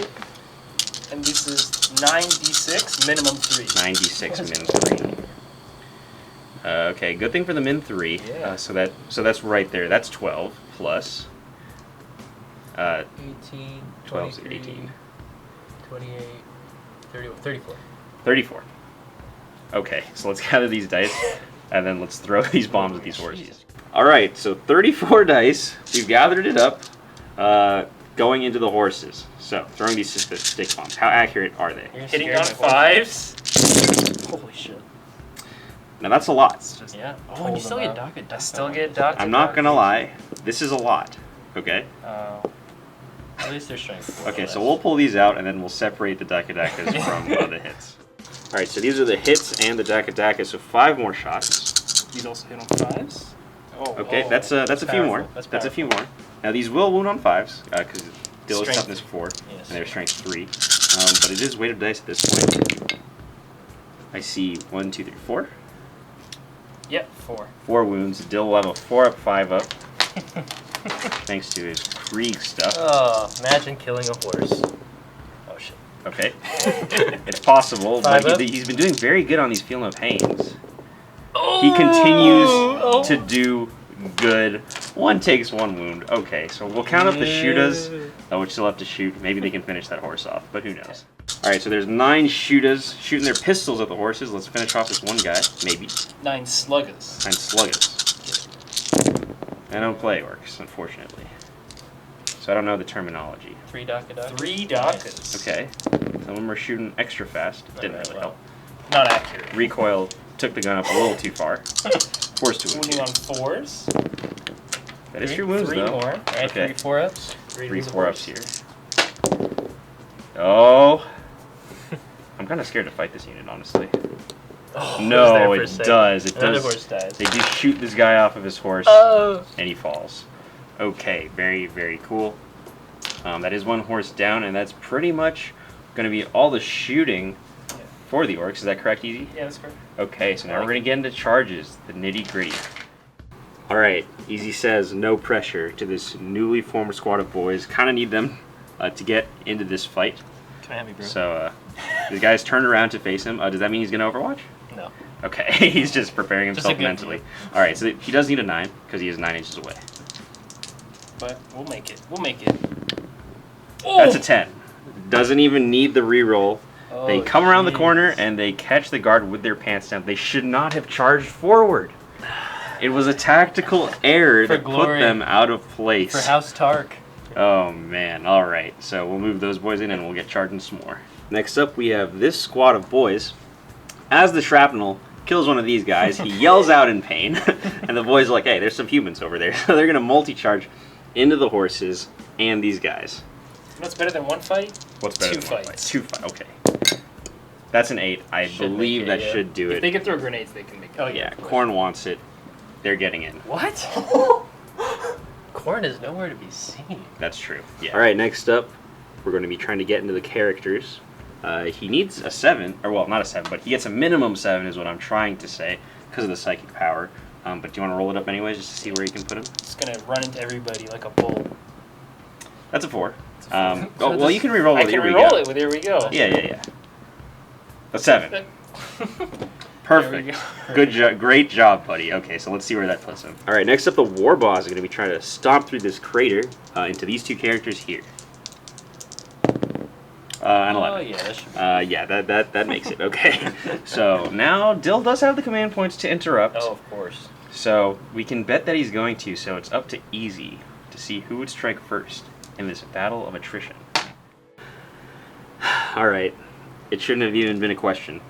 And this is 9d6, minimum 3. 96 min 3. Okay, good thing for the min 3. Yeah. So that's right there. That's 12 plus 18, 12 is 23, 18. 28, 31, 34. 34. Okay, so let's gather these dice and then let's throw these bombs at these horses. All right, so 34 dice. We've gathered it up, going into the horses. So throwing these stick bombs. How accurate are they? You're Hitting scaring on my horse. 5s. Holy shit. Now that's a lot. Just Yeah. Oh, pull and you still them get out. docket. I still get doc. I'm not gonna lie. This is a lot. Okay. At least they're strength. Okay, so we'll pull these out and then we'll separate the Dakadakas from the hits. All right, so these are the hits and the Dakadakas. So 5 more shots. These also hit on 5s. Oh, Okay, whoa. that's a few powerful. more. That's That's a few more. Now these will wound on 5s because Dill is Strength. toughness 4 Yes. and their strength 3. But it is weighted dice at this point. I see 1, 2, 3, 4. Yep, 4. 4 wounds. Dill will have a 4 up, 5 up, thanks to his Krieg stuff. Oh, imagine killing a horse. Oh shit. Okay, it's possible, 5 but up. he's been doing very good on these Feeling of Pains. Oh, He continues oh. to do good. 1 takes 1 wound. Okay, so we'll count up the Shootas, which still have to shoot. Maybe they can finish that horse off, but who knows. Alright, so there's 9 Shootas shooting their pistols at the horses. Let's finish off this one guy, maybe. 9 sluggers. 9 Sluggas. I don't play Orks, unfortunately. So I don't know the terminology. 3 docket. 3 dockers. Okay, some of them are shooting extra fast. Didn't Right, really well. help. Not accurate. Recoil took the gun up a little too far. Forced to Wounding wound. on 4s. That is true wounds, 3 though. more. Alright, Okay. 3 4 ups. 3 4 ups here. Oh. I'm kind of scared to fight this unit, honestly. Oh, No, was there for a it second. does. It Another does. horse dies. They do shoot this guy off of his horse, Oh. and he falls. Okay, very, very cool. That is 1 horse down, and that's pretty much going to be all the shooting for the Orks. Is that correct, Easy? Yeah, that's correct. Okay, so now we're going to get into charges, the nitty-gritty. All right, Easy says no pressure to this newly formed squad of boys. Kind of need them to get into this fight. Can I have you, bro? So the guy's turned around to face him. Does that mean he's going to Overwatch? No. Okay, he's just preparing Just himself a good mentally. view. All right, so he does need a 9 because he is 9 inches away. But we'll make it. We'll make it. That's a 10. Doesn't even need the reroll. They Oh, come around the jeez. corner and they catch the guard with their pants down. They should not have charged forward. It was a tactical error For that put glory. them out of place. For House Tark. Oh man, alright. So we'll move those boys in and we'll get charging some more. Next up we have this squad of boys. As the shrapnel kills one of these guys, he yells out in pain. And the boys are like, hey, there's some humans over there. So they're going to multi-charge into the horses and these guys. You know what's better than 1 fight? What's better 2 than one fights. fight? 2 fights, okay. That's an 8. I Should believe make it, that yeah. should do If it. they can throw grenades, they can make it. Oh, Yeah, of course. Korn wants it. They're getting in. What? Corn is nowhere to be seen. That's true. Yeah. All right, next up, we're going to be trying to get into the characters. He needs a 7, or well, not a 7, but he gets a minimum 7 is what I'm trying to say because of the psychic power. But do you want to roll it up anyways just to see where you can put him? Just gonna run into everybody like a bull. That's a 4. a 4. Oh, well, you can re-roll I it. can Here we re-roll go. it. Well, there we go. Yeah. A 7. Perfect. There we go. Good job. Great job, buddy. Okay, so let's see where that puts him. All right, next up, the Warboss is going to be trying to stomp through this crater into these 2 characters here. An 11. Oh, yeah, that should be. Yeah, that makes it. Okay. So now Dill does have the command points to interrupt. Oh, of course. So we can bet that he's going to, so it's up to Easy to see who would strike first in this battle of attrition. Alright, it shouldn't have even been a question.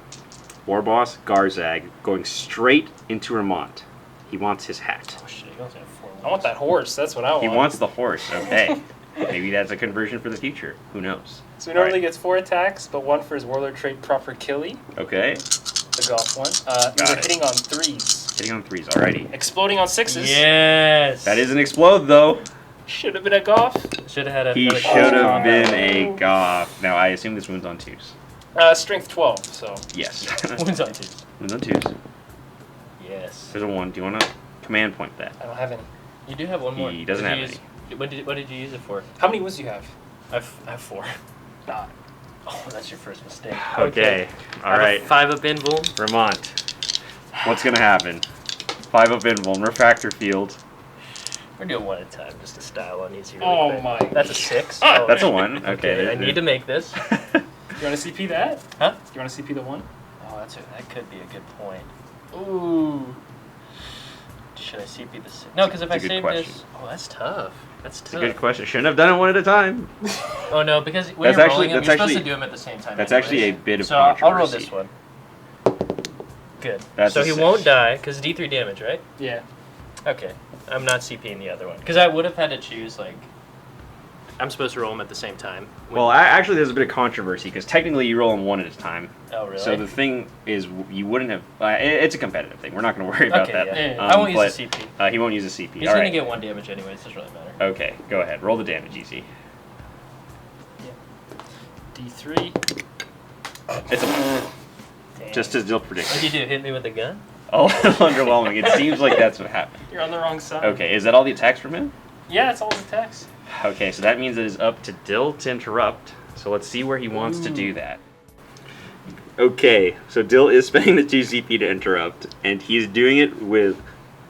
Warboss Garzag going straight into Remont. He wants his hat. Oh shit, he also have 4 wounds. I want that horse. That's what I want. He wants the horse, okay. Maybe that's a conversion for the future. Who knows? So he normally gets 4 attacks, but 1 for his Warlord trait proper Killy. Okay. The Goff one. Got These are it. hitting on 3s. Hitting on 3s, alrighty. Exploding on 6s. Yes! That is an explode, though. Should have been a Goff. Should have had a. He another should have combo. been a Goff. Now, I assume this wound's on 2s. Strength 12, so. Yes. Wounds on 2s. Wounds on 2s. Yes. There's a 1. Do you want to command point that? I don't have any. You do have one more. He doesn't What have did you use- What did you use it for? How many wounds do you have? I have 4. Nah. Oh, that's your first mistake. Okay. I have a Alright. 5 up invul. Remont. What's going to happen? 5 up invul. Refractor field. We're doing 1 at a time just to style on easy. Really Oh quick. my. That's a 6. Ah, Oh, That's a 1. Okay. I need to make this. You want to CP that? Huh? You want to CP the 1? Oh, that could be a good point. Ooh. Should I CP the 6? No, because if I It's a good save question. this... Oh, that's tough. That's It's tough. a good question. Shouldn't have done it 1 at a time. Oh, no, because when That's you're actually- rolling them, that's you're supposed actually- to do them at the same time. That's anyways. actually a bit of So I'll roll controversy. this one. Good. That's so a he 6. won't die, because D3 damage, right? Yeah. Okay. I'm not CPing the other one. Because I would have had to choose, like... I'm supposed to roll them at the same time. Well, actually, there's a bit of controversy because technically you roll them 1 at a time. Oh, really? So the thing is, you wouldn't have. It's a competitive thing. We're not going to worry about Okay, that. yeah. Yeah. I won't but, use the CP. He won't use a CP. He's All going right. to get 1 damage anyways. Doesn't really matter. Okay, go ahead. Roll the damage, easy. D3. It's a Damn. just as Dill What'd predicted. you do? Hit me with a gun? Oh, underwhelming. It seems like that's what happened. You're on the wrong side. Okay, is that all the attacks from him? Yeah, that's all his attacks. Okay, so that means it is up to Dill to interrupt. So let's see where he wants to do that. Okay, so Dill is spending the 2 CP to interrupt, and he's doing it with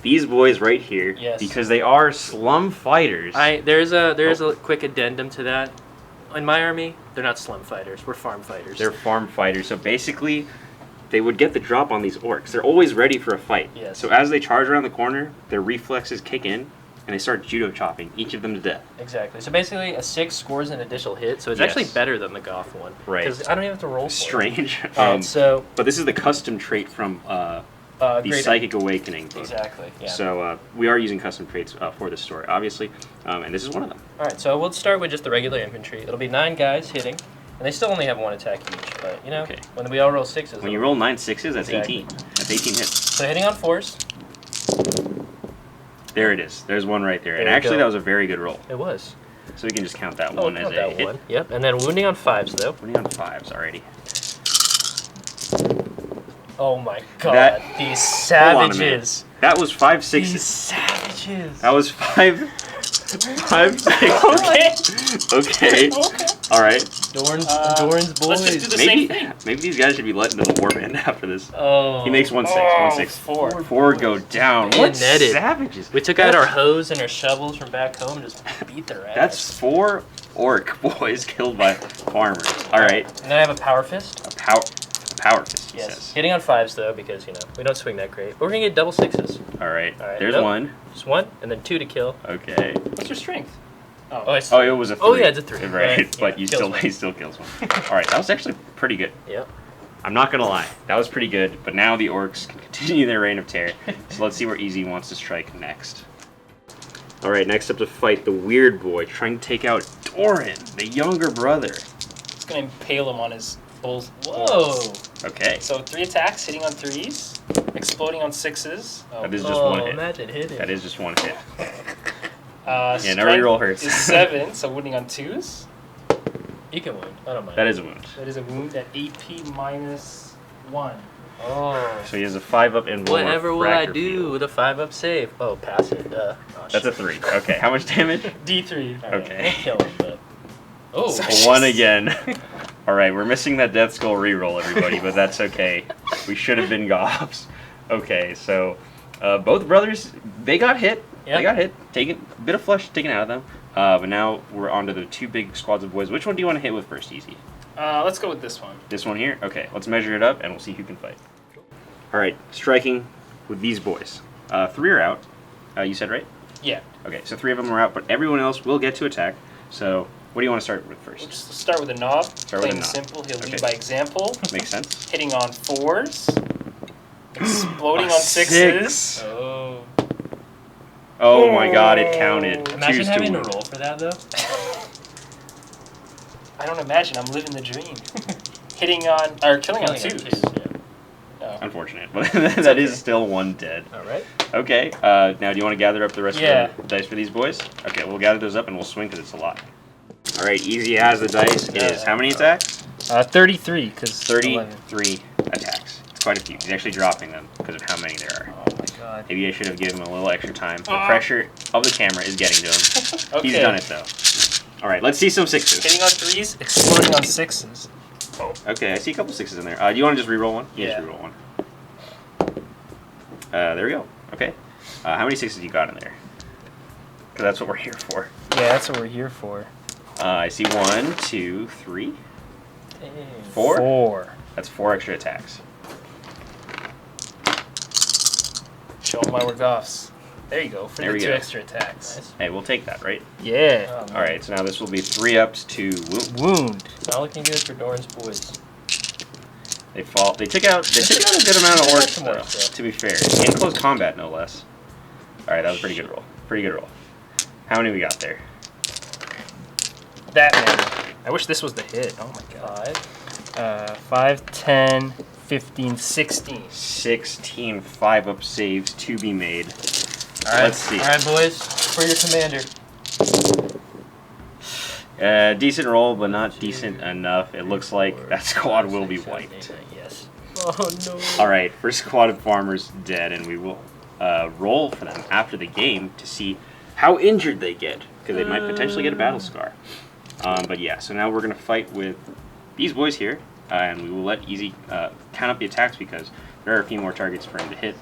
these boys right here. Yes. Because they are slum fighters. There's a quick addendum to that. In my army, they're not slum fighters. We're farm fighters. They're farm fighters, so basically, they would get the drop on these orcs. They're always ready for a fight. Yes. So as they charge around the corner, their reflexes kick in, and they start judo chopping each of them to death. Exactly. So basically, a 6 scores an additional hit, so it's Yes. actually better than the Goff one. Right. Because I don't even have to roll for it. Strange. Alright, so But this is the custom trait from the great. Psychic Awakening book. Exactly. Yeah. So we are using custom traits for this story, obviously, and this is one of them. All right. So we'll start with just the regular infantry. It'll be 9 guys hitting, and they still only have 1 attack each. But you know, Okay. when we all roll 6s, When you roll 9 6s, that's Exactly. 18. That's 18 hits. so hitting on 4s. There it is. There's one right there. There And we actually, go. that was a very good roll. It was. So we can just count that Oh, one as count a that hit. one. Yep. And then wounding on 5s though. Winning on 5s already. Oh my God! That- These Hold on a minute. savages. That was 5 These 6s. savages. That was 5 6s. Okay. All right. Doran's boys. let's just do the Maybe same thing. maybe these guys should be let into the warband after this. Oh. He makes 1 6. Oh, 1 6. 4. 4 go down. What Bayoneted. savages? We took out our hoes and our shovels from back home and just beat their ass. That's 4 orc boys killed by farmers. All right. And then I have a power fist. A power fist, he Yes. says. Hitting on 5s though, because you know we don't swing that great. But we're gonna get double 6s. All right. All right, There's nope. 1. Just 1 and then 2 to kill. Okay. What's your strength? Oh, it's Oh, it was a 3. Oh, yeah, it's a 3. Right, Right, but yeah, you kills still one. he still kills one. All right, that was actually pretty good. Yep. I'm not gonna lie, that was pretty good. But now the orcs can continue their reign of terror. So let's see where Easy wants to strike next. All right, next up to fight the Weirdboy, trying to take out Doran, the younger brother. It's gonna impale him on his bull's. Whoa. Okay, So 3 attacks, hitting on 3s, exploding on 6s. Oh. that is just one hit. Imagine hitting. That is just one hit. Yeah, no reroll hurts. Is 7, so wounding on 2s. You can wound. I don't mind. That is a wound. That is a wound at AP minus 1. Oh. So he has a 5 up and Whatever will I do with a 5-up save? Oh, pass it. Oh, That's a 3. Okay, how much damage? D3. All right, okay. We'll kill him, but. Oh. So- 1 again. All right, we're missing that Death Skull reroll, everybody, but that's okay. We should have been Goffs. Okay, so both brothers, they got hit. Yep. They got hit. Taken a bit of flesh taken out of them. But now we're on to the 2 big squads of boys. Which one do you want to hit with first, Easy? Let's go with this one. This one here? Okay, let's measure it up and we'll see who can fight. All right, striking with these boys. 3 are out. You said right? Yeah. Okay, so 3 of them are out, but everyone else will get to attack. So what do you want to start with first? We'll just start with a knob. Start Plain with a and knob. simple. He'll Okay. lead by example. Makes sense. Hitting on 4s. Exploding on 6s. Six. Oh. Oh my god, it counted. Imagine Choose to having to wound. roll for that, though. I don't imagine. I'm living the dream. Hitting on, or killing on Killing 2s. yeah. Oh. Unfortunate, but that is still 1 dead. All right. Okay, now do you want to gather up the rest Yeah. of the dice for these boys? Okay, we'll gather those up and we'll swing because it's a lot. Alright, Easy has the dice. It is how many attacks? 33, because 33 attacks. It's quite a few. He's actually dropping them because of how many there are. Oh my god. Maybe I should have given him a little extra time. The pressure of the camera is getting to him. Okay. He's done it though. Alright, let's see some 6s. Hitting on 3s, exploding on 6s. Okay, I see a couple 6s in there. Do you want to just reroll one? Yeah. Just reroll one. There we go. Okay. How many 6s you got in there? Because that's what we're here for. Yeah, that's what we're here for. I see 1, 2, 3, Dang. 4. 4. That's 4 extra attacks. Show them why we're Goffs. There you go, for There the we 2 go. extra attacks. Nice. Hey, we'll take that, right? Yeah. Oh, Alright, so now this will be 3 ups to wound. Wound. Not looking good for Doran's boys. They fall. They took out a good amount of They got orcs, some though, orcs, yeah. to be fair. In close combat, no less. Alright, that was a pretty good roll. Pretty good roll. How many we got there? That man. I wish this was the hit. Oh my god. 5. 5, 10, 15, 16. 16 5-up saves to be made. All right. Let's see. All right, boys. For your commander. Decent roll, but not decent enough. It looks like that squad will be wiped. Yes. Oh no. Alright, first squad of farmers dead, and we will roll for them after the game to see how injured they get, because they might potentially get a battle scar. But yeah, so now we're going to fight with these boys here, and we will let Easy count up the attacks because there are a few more targets for him to hit,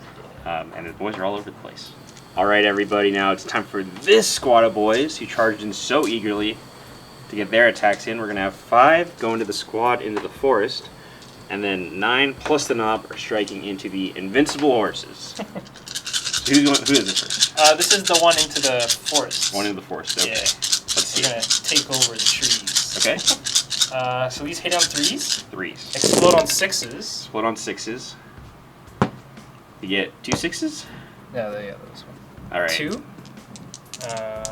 and the boys are all over the place. Alright everybody, now it's time for this squad of boys who charged in so eagerly to get their attacks in. We're going to have 5 go into the squad into the forest, and then 9 plus the knob are striking into the invincible horses. So who is this first? This is the one into the forest. One into the forest, okay. Yeah. Let's see. We're gonna take over the trees. Okay, So these hit on 3s. 3s. Explode on 6s. Split on 6s. You get 2 6s? Yeah, those one. Alright. 2.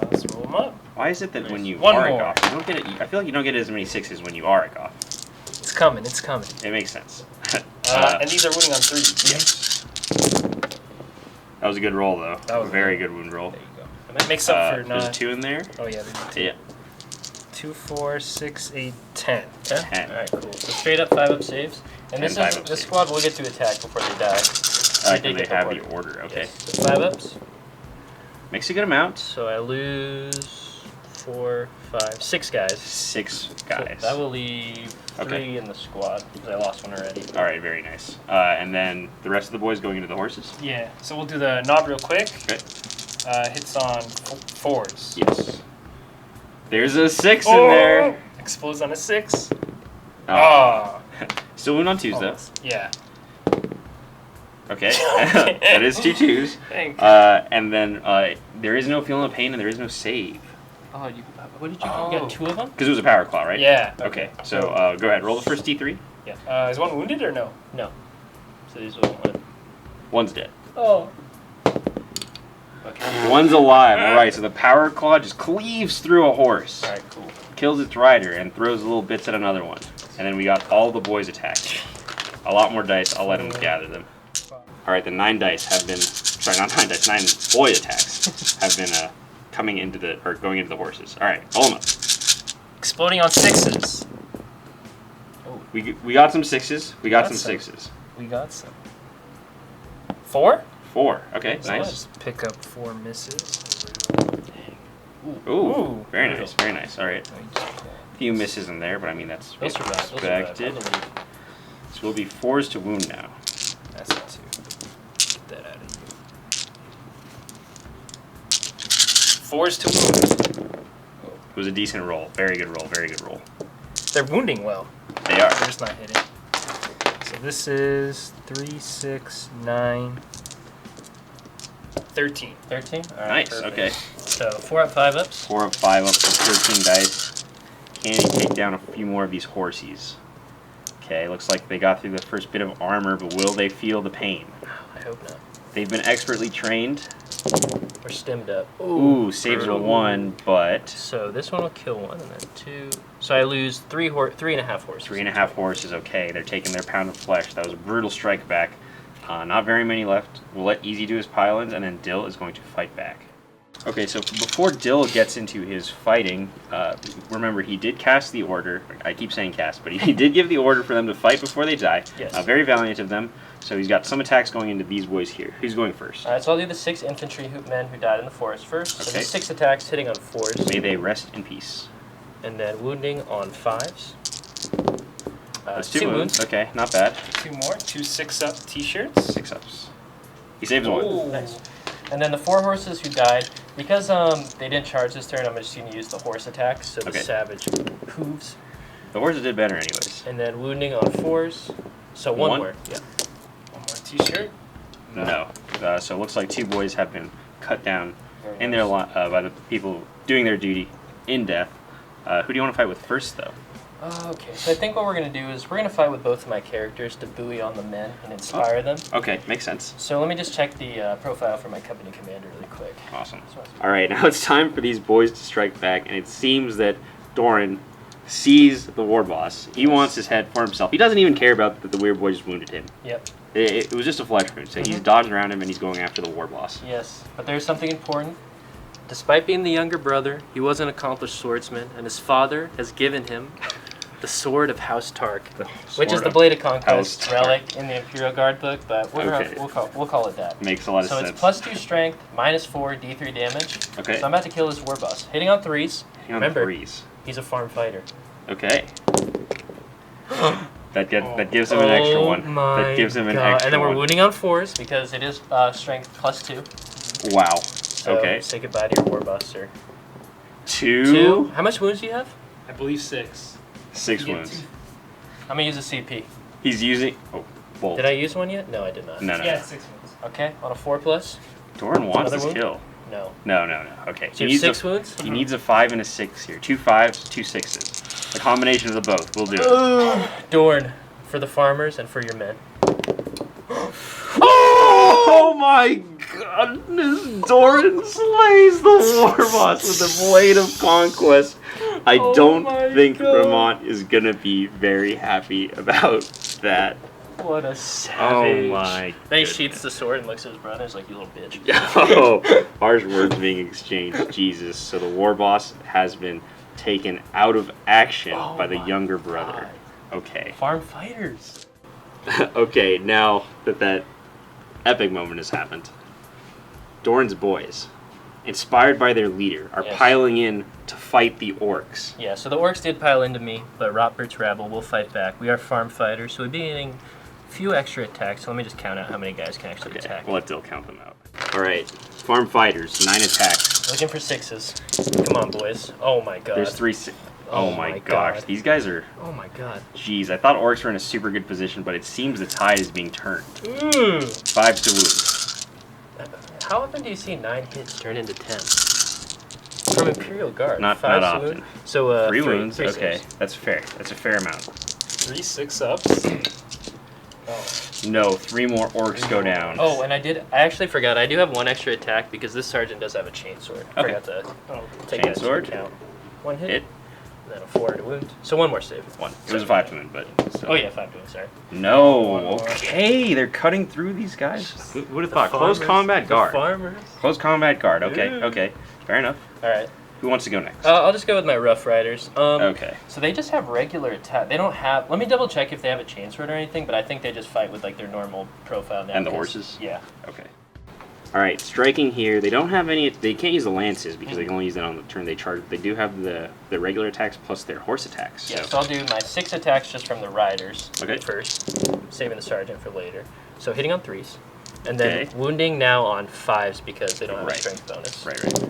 Let's roll them up. Why is it that when you One are more. a Goff, you don't get it? I feel like you don't get as many 6s when you are a Goff. It's coming, it's coming. It makes sense. And these are wounding on 3s. Yes. That was a good roll, though. That was a very good. good wound roll. There you go. And that makes up for There's 9. 2 in there. Oh yeah, there's 2. Yeah. 2, 4, 6, 8, 10. 10. All right, cool. So straight up 5-up saves, and 10 this 5-up this saves. squad will get to attack before they die. Can they have the order? Okay. Yes. So 5-ups. Makes a good amount. So I lose 4, 5, 6 guys. 6 guys. So that will leave 3 Okay. in the squad because I lost one already. Alright, very nice. And then the rest of the boys going into the horses? Yeah, so we'll do the knob real quick. Okay. Hits on 4s. Yes. There's a 6 in there. Explodes on a 6. Oh. Oh. Still wound on 2s, though. Yeah. Okay. That is 2 2s. Thank And then there is no feeling of pain and there is no save. Oh, what did you Oh. get? 2 of them? Because it was a power claw, right? Yeah. Okay, so go ahead. Roll the first D3. Yeah. Is one wounded or no? No. So these will one. One's dead. Oh. Okay. One's alive. Alright, so the power claw just cleaves through a horse. All right, cool. Kills its rider and throws little bits at another one. And then we got all the boys attacked. A lot more dice. I'll let them gather them. Alright, the 9 dice have been... Sorry, not 9 dice. 9 boy attacks have been coming into the... Or going into the horses. Alright, roll them up. Exploding on 6s. We got some 6s. We got some Got 6s. We got some. 4? 4. Okay, So nice. let's pick up 4 misses. Ooh, very brutal. nice, very nice. Alright. Let me just pull. A few misses in there, but I mean, that's They'll survive. They'll survive. I expected. believe. So we'll be 4s to wound now. That's a 2. Get that out of here. 4s to wound. It was a decent roll. Very good roll, very good roll. They're wounding well. They are. They're just not hitting. So this is 3, 6, 9, 13. 13? All right, Nice, perfect. okay. So 4 up, 5 ups. 4 up, 5 up, so 13 dice. Can he take down a few more of these horsies? Okay, looks like they got through the first bit of armor, but will they feel the pain? I hope not. They've been expertly trained. We're stemmed up. Ooh, saves a 1, but So this one will kill 1, and then 2. So I lose 3.5 horses. 3.5 horses, okay. They're taking their pound of flesh. That was a brutal strike back. Not very many left. We'll let Easy do his pile-ins, and then Dill is going to fight back. Okay, so before Dill gets into his fighting, remember, he did cast the order. I keep saying cast, but he did give the order for them to fight before they die. Yes. Very valiant of them. So he's got some attacks going into these boys here. Who's going first? Alright, so I'll do the 6 infantry men who died in the forest first. So Okay. 6 attacks hitting on 4s. May they rest in peace. And then wounding on 5s. That's 2 wounds. Okay, not bad. 2 more. 2 6-up t-shirts. 6 ups. He saves 1. Ooh. Nice. And then the 4 horses who died, because they didn't charge this turn, I'm just going to use the horse attacks, so the Okay. savage hooves. The horses did better anyways. And then wounding on 4s. So one One? more. Yeah. 1 more t-shirt. No. So it looks like 2 boys have been cut down Very in their nice. by the people doing their duty in death. Who do you want to fight with first, though? Okay, so I think what we're going to do is we're going to fight with both of my characters to buoy on the men and inspire them. Okay, makes sense. So let me just check the profile for my company commander really quick. Awesome. So- All right, now it's time for these boys to strike back, and it seems that Doran sees the war boss. He wants his head for himself. He doesn't even care about that the weird boy just wounded him. Yep. It was just a flesh wound, so he's dodging around him and he's going after the war boss. Yes, but there's something important. Despite being the younger brother, he was an accomplished swordsman, and his father has given him the Sword of House Tark, which is the Blade of Conquest House Tark. relic in the Imperial Guard book, but Okay. we'll call it that. Makes a lot of So sense. it's +2 strength, -4 D3 damage. Okay. So I'm about to kill this war boss. Hitting on 3s. Hang on, Remember, 3s. he's a farm fighter. Okay. That gives him an extra Oh one. my That gives him an God. extra And then we're one. wounding on 4s because it is strength +2. Wow. So Okay. say goodbye to your war boss, sir. 2. How much wounds do you have? I believe 6. 6 You get wounds. 2. I'm gonna use a CP. He's using. Oh, bolt. Did I use one yet? No, I did not. No, no. Yeah, no. 6 ones. Okay, on a 4+. Doran wants Another this wound? kill. No. No. Okay. So you have 6 wounds? He needs a 5 and a 6 here. 2 5s, 2 6s. A combination of the both. We'll do it. Dorn, for the farmers and for your men. Oh my goodness! Doran slays the war boss with the Blade of Conquest. I Oh don't my think God. Remont is gonna be very happy about that. What a savage. Oh my Then he goodness. sheaths the sword and looks at his brothers like, you little bitch. Oh, harsh words being exchanged. Jesus. So the war boss has been taken out of action Oh by the my younger brother. God. Okay. Farm fighters. Okay, now that epic moment has happened, Doran's boys, inspired by their leader, are Yes. piling in to fight the orcs. Yeah, so the orcs did pile into me, but Rotbert's rabble will fight back. We are farm fighters, so we'll be getting a few extra attacks. So let me just count out how many guys can actually Okay, attack. we'll let Dill count them out. Alright, farm fighters, 9 attacks. Looking for 6s. Come on, boys. Oh my god. There's 3 Oh my gosh, God. these guys are... Oh my god. Jeez, I thought orcs were in a super good position, but it seems the tide is being turned. 5 to wound. How often do you see 9 hits turn into 10? From Imperial Guard. Not 5 to often. wound. So 3 wounds, three okay. saves. That's fair. That's a fair amount. 3 6-ups. Oh. No, 3 more orcs go down. Oh, and I actually forgot. I do have 1 extra attack because this sergeant does have a chainsword. Okay. Forgot to Oh. take that into Chainsword? account. 1 hit, Hit. and then a 4 to wound. So 1 more save. 1. It was a 5 to wound, but... So. Oh yeah, 5 to wound, sorry. No, One more. okay, they're cutting through these guys. Who would have The thought? Close farmers, combat the guard. farmers. Close combat guard, okay, Yeah. okay. Fair enough. Alright. Who wants to go next? I'll just go with my Rough Riders. Okay. So they just have regular attack. They don't have... Let me double check if they have a chainsword or anything, but I think they just fight with like their normal profile now. And the 'cause- horses? Yeah. Okay. Alright, striking here. They don't have any... They can't use the lances because they can only use that on the turn they charge. They do have the regular attacks plus their horse attacks. Yeah, So. so I'll do my 6 attacks just from the Riders Okay. first, saving the Sergeant for later. So hitting on 3s, and then Okay. wounding now on 5s because they don't have Right. a strength bonus. Right.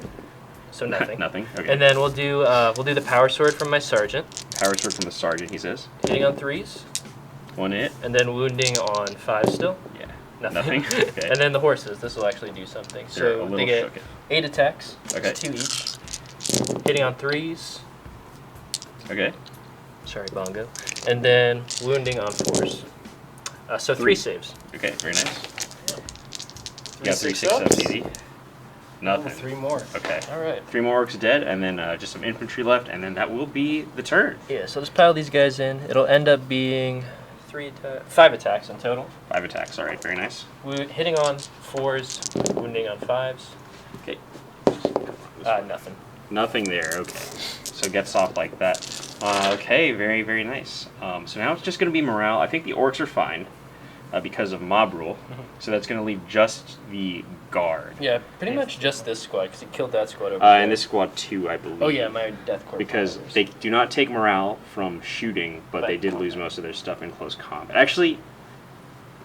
So nothing. Nothing, okay. And then we'll do the Power Sword from my Sergeant, Power sword from the sergeant, he says. hitting on 3s, 1 hit. and then wounding on 5s still. Yeah. Nothing. Okay. And then the horses. This will actually do something. They're a So little they get shooken. 8 attacks. Okay. 2 each. Hitting on 3s. Okay. Sorry, Bongo. And then wounding on 4s. So 3 saves. Okay, very nice. You got 3 6 6 ups easy. Oh, Nothing. 3 more. Okay. All right. 3 more orcs dead, and then just some infantry left, and then that will be the turn. Yeah, so let's pile these guys in. It'll end up being 5 attacks in total. 5 attacks. All right, very nice. Hitting on 4s, wounding on 5s. Okay. Nothing. Nothing there. Okay. So it gets off like that. Okay, very, very nice. So now it's just going to be morale. I think the orcs are fine because of mob rule. So that's going to leave just the guard. Yeah, pretty much just this squad because he killed that squad over there. And this squad too, I believe. Oh yeah, my death corps. Because followers. they do not take morale from shooting, but they did lose most of their stuff in close combat. Actually,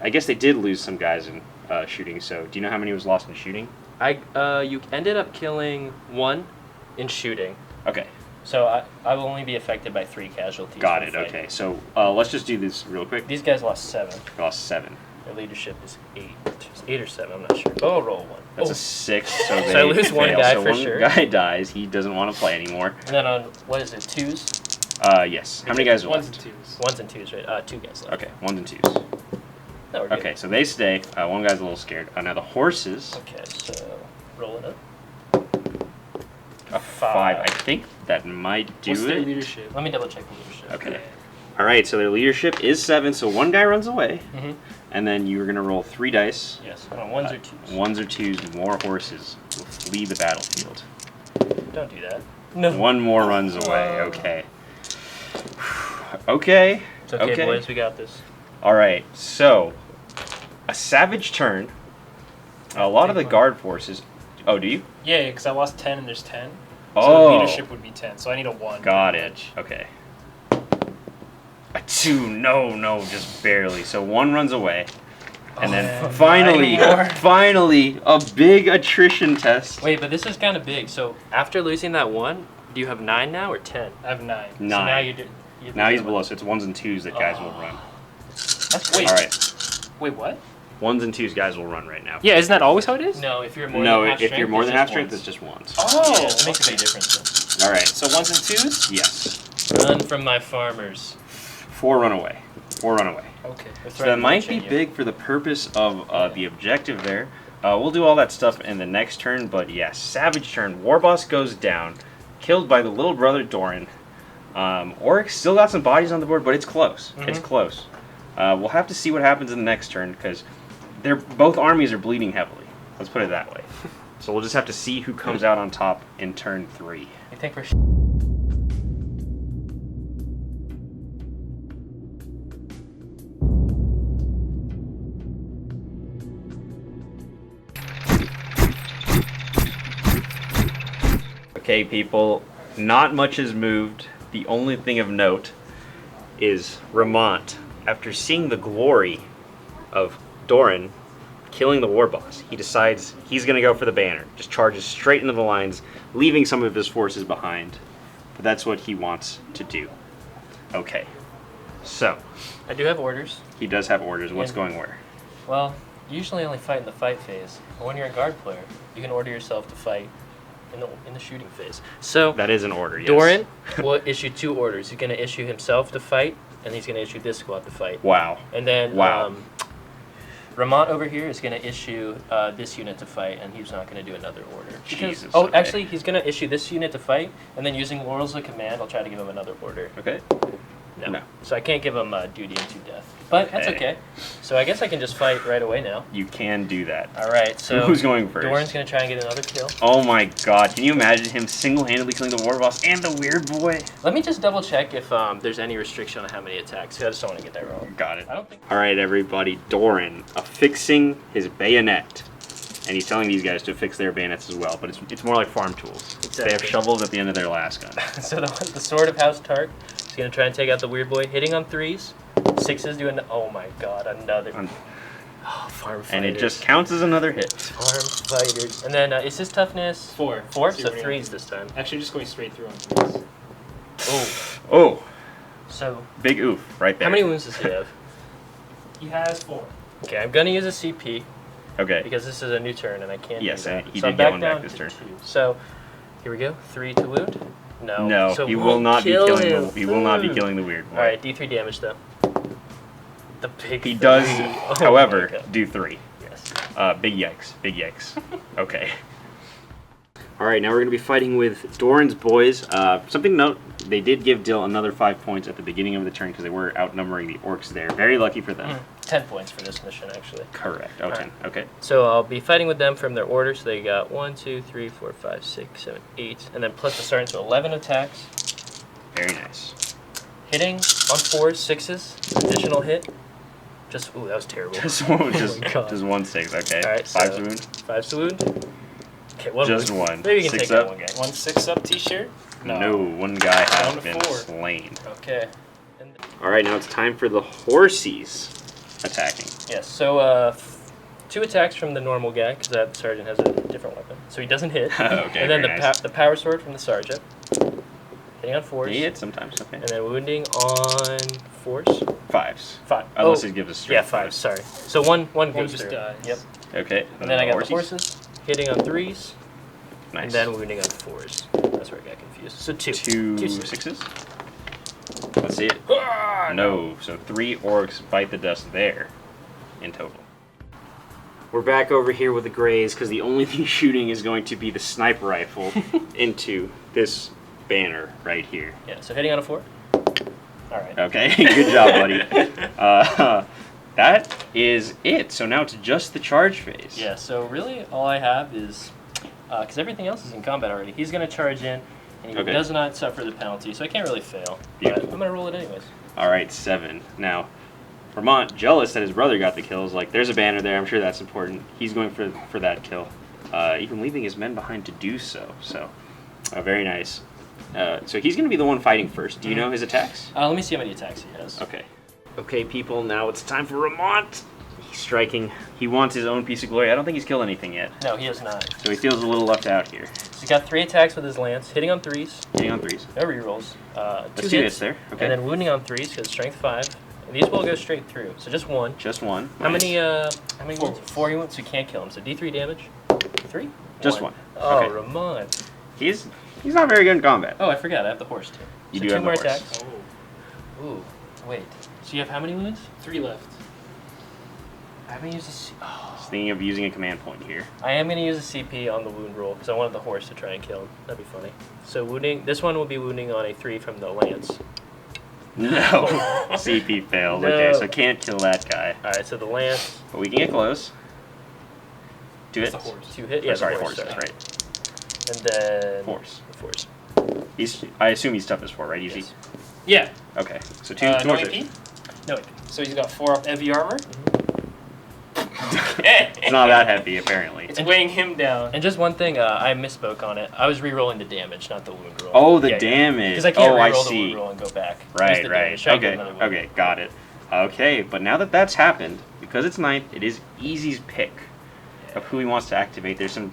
I guess they did lose some guys in shooting. So do you know how many was lost in shooting? You ended up killing 1 in shooting. Okay. So I will only be affected by 3 casualties. Got it. Okay. So let's just do this real quick. These guys lost 7. Lost 7. Their leadership is 8 or 7. I'm not sure. Oh, I'll roll 1. That's a 6. So So they I lose one fail. guy so for one sure. guy dies. He doesn't want to play anymore. And then on what is it? 2s? Yes. How many guys are 1s left? and 2s. 1s and 2s, right? 2 guys left. Okay. 1s and 2s. No, we're good. Okay. So they stay. One guy's a little scared. Now the horses. Okay, so rolling up. A 5. I think that might do What's their it. leadership? Let me double check the leadership. Okay. All right. So their leadership is 7. So one guy runs away, Mm-hmm. and then you're gonna roll 3 dice. Yes. Hold on, 1s or 2s? 1s or 2s. More horses will flee the battlefield. Don't do that. No. 1 more runs away. Okay. Okay. It's okay, boys. We got this. All right. So a savage turn. A lot of the guard forces. Oh, do you? Yeah, because I lost 10 and there's 10. So Oh. the leadership would be 10. So I need a 1. Got it. Okay. A 2. No, just barely. So 1 runs away. And then man, finally, 9 more. finally, a big attrition test. Wait, but this is kind of big. So after losing that 1, do you have 9 now or 10? I have 9. 9. So now you do. Now he's below, so it's 1s and 2s that guys will run. That's Wait. All right. Wait, what? 1s and 2s guys will run right now. Yeah, isn't that always how it is? No, if you're more No, than half if strength, you're more than it's half just strength, ones. it's just 1s. Oh, Yeah, it makes a big difference. All right. So 1s and 2s? Yes. Run from my farmers. 4 run away. 4 run away. Okay. So that might be big for the purpose of the objective there. We'll do all that stuff in the next turn, but yes, savage turn. Warboss goes down, killed by the little brother Doran. Orcs still got some bodies on the board, but it's close. It's close. We'll have to see what happens in the next turn because both armies are bleeding heavily. Let's put it that way. So we'll just have to see who comes out on top in turn 3. You think we're Okay, people, not much has moved. The only thing of note is Remont. After seeing the glory of Doran killing the Warboss, he decides he's going to go for the banner. Just charges straight into the lines, leaving some of his forces behind. But that's what he wants to do. Okay, so I do have orders. he does have orders. What's Yeah. going where? Well, you usually only fight in the fight phase. But when you're a guard player, you can order yourself to fight in the shooting phase. So That is an order, yes. Doran will issue 2 orders. He's going to issue himself to fight, and he's going to issue this squad to fight. Wow. And then Wow. Remont over here is going to issue this unit to fight, and he's not going to do another order. Jesus, Oh, okay. actually, he's going to issue this unit to fight, and then using Laurels of Command, I'll try to give him another order. Okay. No. So I can't give him duty into death. But that's Okay. okay. So I guess I can just fight right away now. You can do that. All right, so Who's going first? Doran's going to try and get another kill. Oh my god, can you imagine him single-handedly killing the Warboss and the Weirdboy? Let me just double check if there's any restriction on how many attacks. I just don't want to get that wrong. Got it. I don't think. Alright everybody, Doran affixing his bayonet. And he's telling these guys to affix their bayonets as well, but it's more like farm tools. They have Exactly. shovels at the end of their last gun. So the Sword of House Tark is going to try and take out the Weirdboy, hitting on 3s. 6s doing. Oh my god, another. Farm fighters. And it just counts as another hit. Farm fighters. And then is his toughness 4. 4? See So what he 3s has. this time. Actually, just going straight through on 3s. Oh. Oh, So big oof right there. how many wounds does he have? He has 4. Okay, I'm gonna use a CP Okay. because this is a new turn and I can't. Yes, do that. he so did I'm get back one down back this to turn. 2. So here we go. 3 to wound. No. No, so he won't will not be kill killing. him. He will not be killing the weird boy. All right, D3 damage though. The big. He does, 3. Oh however, my God. do 3. Yes. Big yikes. Big yikes. Okay. All right, now we're going to be fighting with Doran's boys. Something to note, they did give Dill another 5 points at the beginning of the turn because they were outnumbering the Orks there. Very lucky for them. 10 points for this mission, actually. Correct. Oh, 10. Okay. So I'll be fighting with them from their order. So they got 1, 2, 3, 4, 5, 6, 7, 8, and then plus the sergeant, so 11 attacks. Very nice. Hitting on 4s, 6s, additional hit. Just ooh, that was terrible. Just Oh one, my just God. 1 6. Okay. All right, 5 so wound. 5 to wound. Okay, one Just wound. 1. Maybe you can 6 take up. that one guy. 1 6-up T-shirt? No, one guy has Down to been 4. slain. Okay. And All right, now it's time for the horsies attacking. yes. So 2 attacks from the normal guy because that sergeant has a different weapon, so he doesn't hit. Okay, and then very nice. the power sword from the sergeant. Hitting on 4s. He hits sometimes. Okay. And then wounding on 4s. 5s. 5. Unless he gives us straight. Yeah, 5. Sorry. So one goes just through. dies. Yep. Okay. And then I got the horses hitting on 3s. Nice. And then wounding on 4s. That's where I got confused. So 2. 2 6s. Let's see it. No. So 3 orcs bite the dust there in total. We're back over here with the Greys because the only thing shooting is going to be the sniper rifle into this banner right here. Yeah, so hitting on a 4. Alright. Okay, good job, buddy. That is it. So now it's just the charge phase. Yeah, so really all I have is, because everything else is in combat already, he's going to charge in, and he Okay. does not suffer the penalty, so I can't really fail. Yeah. But I'm going to roll it anyways. All right, 7. Now, Remont, jealous that his brother got the kills. Like, there's a banner there. I'm sure that's important. He's going for that kill, even leaving his men behind to do so. So, very nice. So he's going to be the one fighting first. Do you know his attacks? Let me see how many attacks he has. Okay. Okay, people. Now it's time for Remont. He's striking. He wants his own piece of glory. I don't think he's killed anything yet. No, he has not. So he feels a little left out here. So he's got 3 attacks with his lance, hitting on 3s, Hitting on 3s. no rerolls, 2 Let's hits, do this there. Okay. and then wounding on 3s because strength 5. And these will go straight through, so just 1. Just 1. How Nice. many wounds? 4 wounds, so you can't kill him. So D3 damage. 3? Just 1. Oh, Okay. Remont. He's not very good in combat. Oh, I forgot. I have the horse too. You so do 2 have the more horse. attacks. Oh, Ooh, wait. So you have how many wounds? 3 left. I haven't used a C- Just thinking of using a command point here. I am going to use a CP on the wound roll because I wanted the horse to try and kill him. That'd be funny. So wounding. This one will be wounding on a 3 from the lance. No. CP fails. No. Okay, so can't kill that guy. All right. So the lance. But we can get close. 2 hits. It's the horse. 2 hit. Oh, Yeah, sorry, the horse. horse. That's right. And then Horse. The force. I assume he's tough as 4, right? Easy. Yes. Yeah. Okay. So 2 No more AP? hits. No. Wait. So he's got 4 up heavy armor. It's not that heavy, apparently. It's weighing him down. And just one thing, I misspoke on it. I was re-rolling the damage, not the wound roll. Oh, the damage. Because I can't Oh, I re-roll the see. wound roll and go back. Just Right, the right. damage. Try and get Okay, another wound. okay, got it. Okay, but now that that's happened, because it's 9th, it is Easy's pick of who he wants to activate. There's some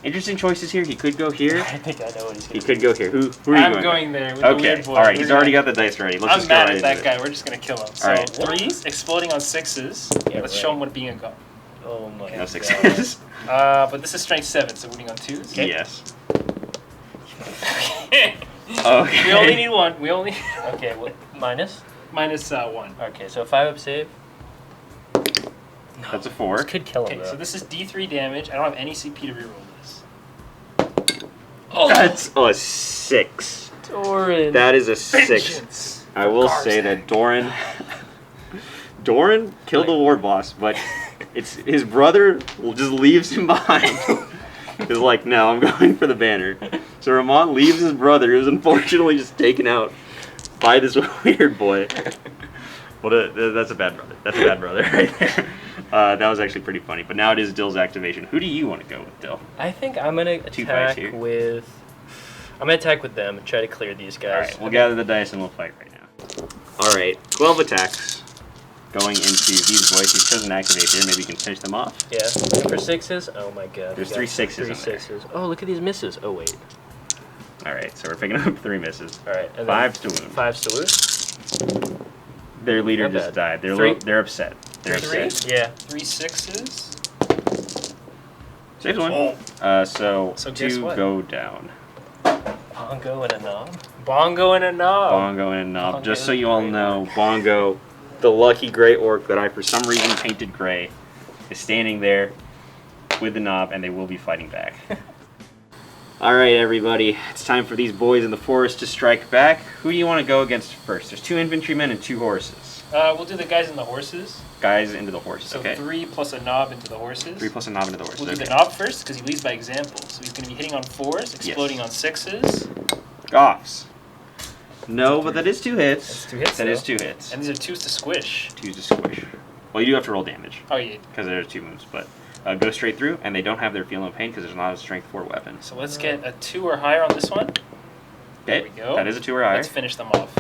interesting choices here. He could go here. I think I know what he's He going to could go here. Who are you I'm going going there with Okay, the weird boy. all right. He's already got the dice ready. Let's I'm just go mad right at that into guy. it. We're just gonna kill him. So All right. 3s exploding on 6s. Yeah, Let's right. show him what being a god. Oh my No god. 6s. But this is strength 7, so winning on 2s. Okay. Yes. Okay. Okay. We only need 1. We only Okay, well, minus? minus 1. Okay, so 5 up save. That's a 4. This could kill him, Okay, though. so this is D3 damage. I don't have any CP to reroll this. That's a 6. Doran. That is a 6. Vengeance I will for say Garzag. that Doran killed the war boss, but it's his brother just leaves him behind. He's like, no, I'm going for the banner. So Remont leaves his brother, who was unfortunately just taken out by this weird boy. Well, that's a bad brother. That's a bad brother right there. That was actually pretty funny. But now it is Dill's activation. Who do you want to go with, Dill? I think I'm going to 2 fights attack here. with... I'm going to attack with them and try to clear these guys. Alright, we'll gather the dice and we'll fight right now. Alright, 12 attacks going into these boys. He's chosen to activate here. Maybe you can finish them off. Yeah, looking for 6s. Oh my god. There's we got 3 6s 3 in there. 6s. Oh, look at these misses. Oh, wait. Alright, so we're picking up 3 misses. Alright, and then 5 to wound. 5 to wound. Their leader Not just bad. died. Three. They're upset. They're Three? upset. Yeah. 3 sixes. Saves one. Oh. So guess 2 what? go down. Bongo and a knob. Bongo and a knob. Bongo and a knob. Bongo Just so is you all great know, Bongo, the lucky gray orc that I for some reason painted gray, is standing there with the knob, and they will be fighting back. All right, everybody, it's time for these boys in the forest to strike back. Who do you want to go against first? There's 2 infantrymen and 2 horses. We'll do the guys in the horses. Guys into the horses, So okay. 3 plus a knob into the horses. 3 plus a knob into the horses, We'll do okay. the knob first because he leads by example. So he's going to be hitting on 4s, exploding on 6s. Goffs. No, but that is 2 hits. That's 2 hits, That though. is 2 hits. And these are 2s to squish. 2s to squish. Well, you do have to roll damage, Oh, yeah. because there's 2 moves, but go straight through, and they don't have their feel no pain because there's not a strength 4 weapon. So let's get a 2 or higher on this one. Okay, There we go. that is a 2 or higher. Let's finish them off.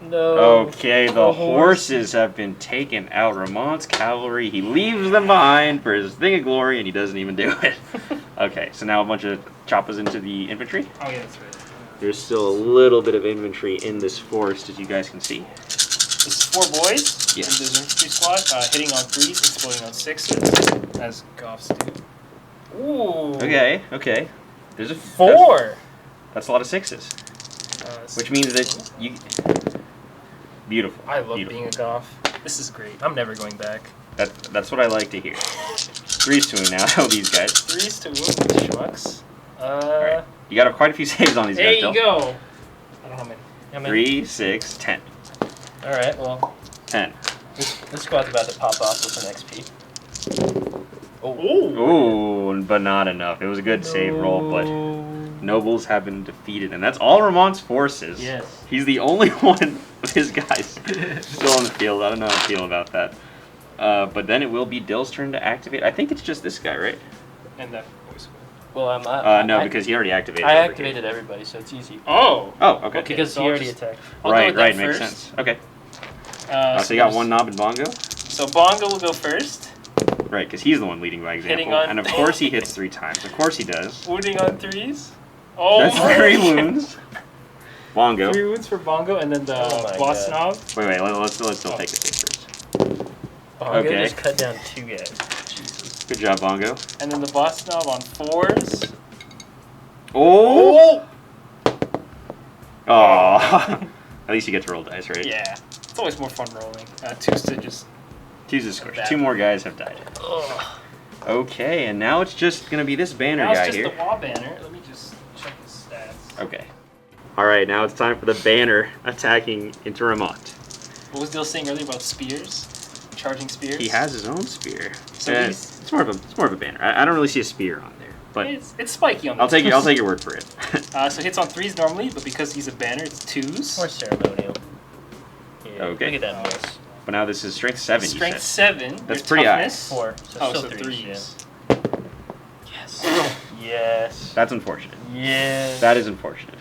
No. Okay, the horses have been taken out. Remont's cavalry, he leaves them behind for his thing of glory, and he doesn't even do it. Okay, so now a bunch of choppas into the infantry. Oh, yeah, that's right. There's still a little bit of infantry in this forest, as you guys can see. This is 4 boys. Yeah. In this infantry squad, hitting on 3s, exploding on 6s, as Goffs do. Ooh. Okay. There's a 4. That's a lot of 6s, which means that you. Beautiful. I love beautiful. being a Goff. This is great. I'm never going back. That's what I like to hear. 3s to him now. These guys. 3s to wound schmucks. Right. You got quite a few saves on these There guys. you Bill. go. I don't know how many. 3, 6, 10. All right. Well, 10. this squad's about to pop off with an XP. Ooh, but not enough. It was a good save roll, but nobles have been defeated, and that's all Remont's forces. Yes. He's the only one of his guys still on the field. I don't know how I feel about that. But then it will be Dill's turn to activate. I think it's just this guy, right? And that voice. Well, No, I, because he already activated. I over here. activated everybody, so it's easy. Oh. Oh, okay. Because so he I'll already just- attacked. I'll go with Right, them makes first. sense. Okay. So you got there's- one knob and Bongo? So Bongo will go first. Right, because he's the one leading by example. Hitting on- And of course he hits 3 times. Of course he does. Wounding on 3s. Oh. That's 3 wounds. Bongo. 3 wounds for Bongo, and then the Oh my boss God. knob. Wait, let's still take a save first. Bongo Okay. just cut down 2 guys. Jesus. Good job, Bongo. And then the boss knob on 4s. Oh! Aw. At least you get to roll dice, right? Yeah. It's always more fun rolling. 2s to just. 2's a squish. Bad. 2 more guys have died. Ugh. Okay, and now it's just going to be this banner Now guy it's just here. the wall banner. Let me just check his stats. Okay. Alright, now it's time for the banner attacking into Remont. What was Dill saying earlier about spears? Charging spears? He has his own spear. So these- it's more of a banner. I don't really see a spear on there, but It's spiky on I'll this. take your word for it. So hits on 3s normally, but because he's a banner, it's 2s. More ceremonial. Yeah, Okay. Look at that miss. But now this is strength 7, Strength you said. 7. That's your pretty high. toughness. 4. So Oh, still so 3s. 3s. Yes. Yes. That's unfortunate. Yes. That is unfortunate.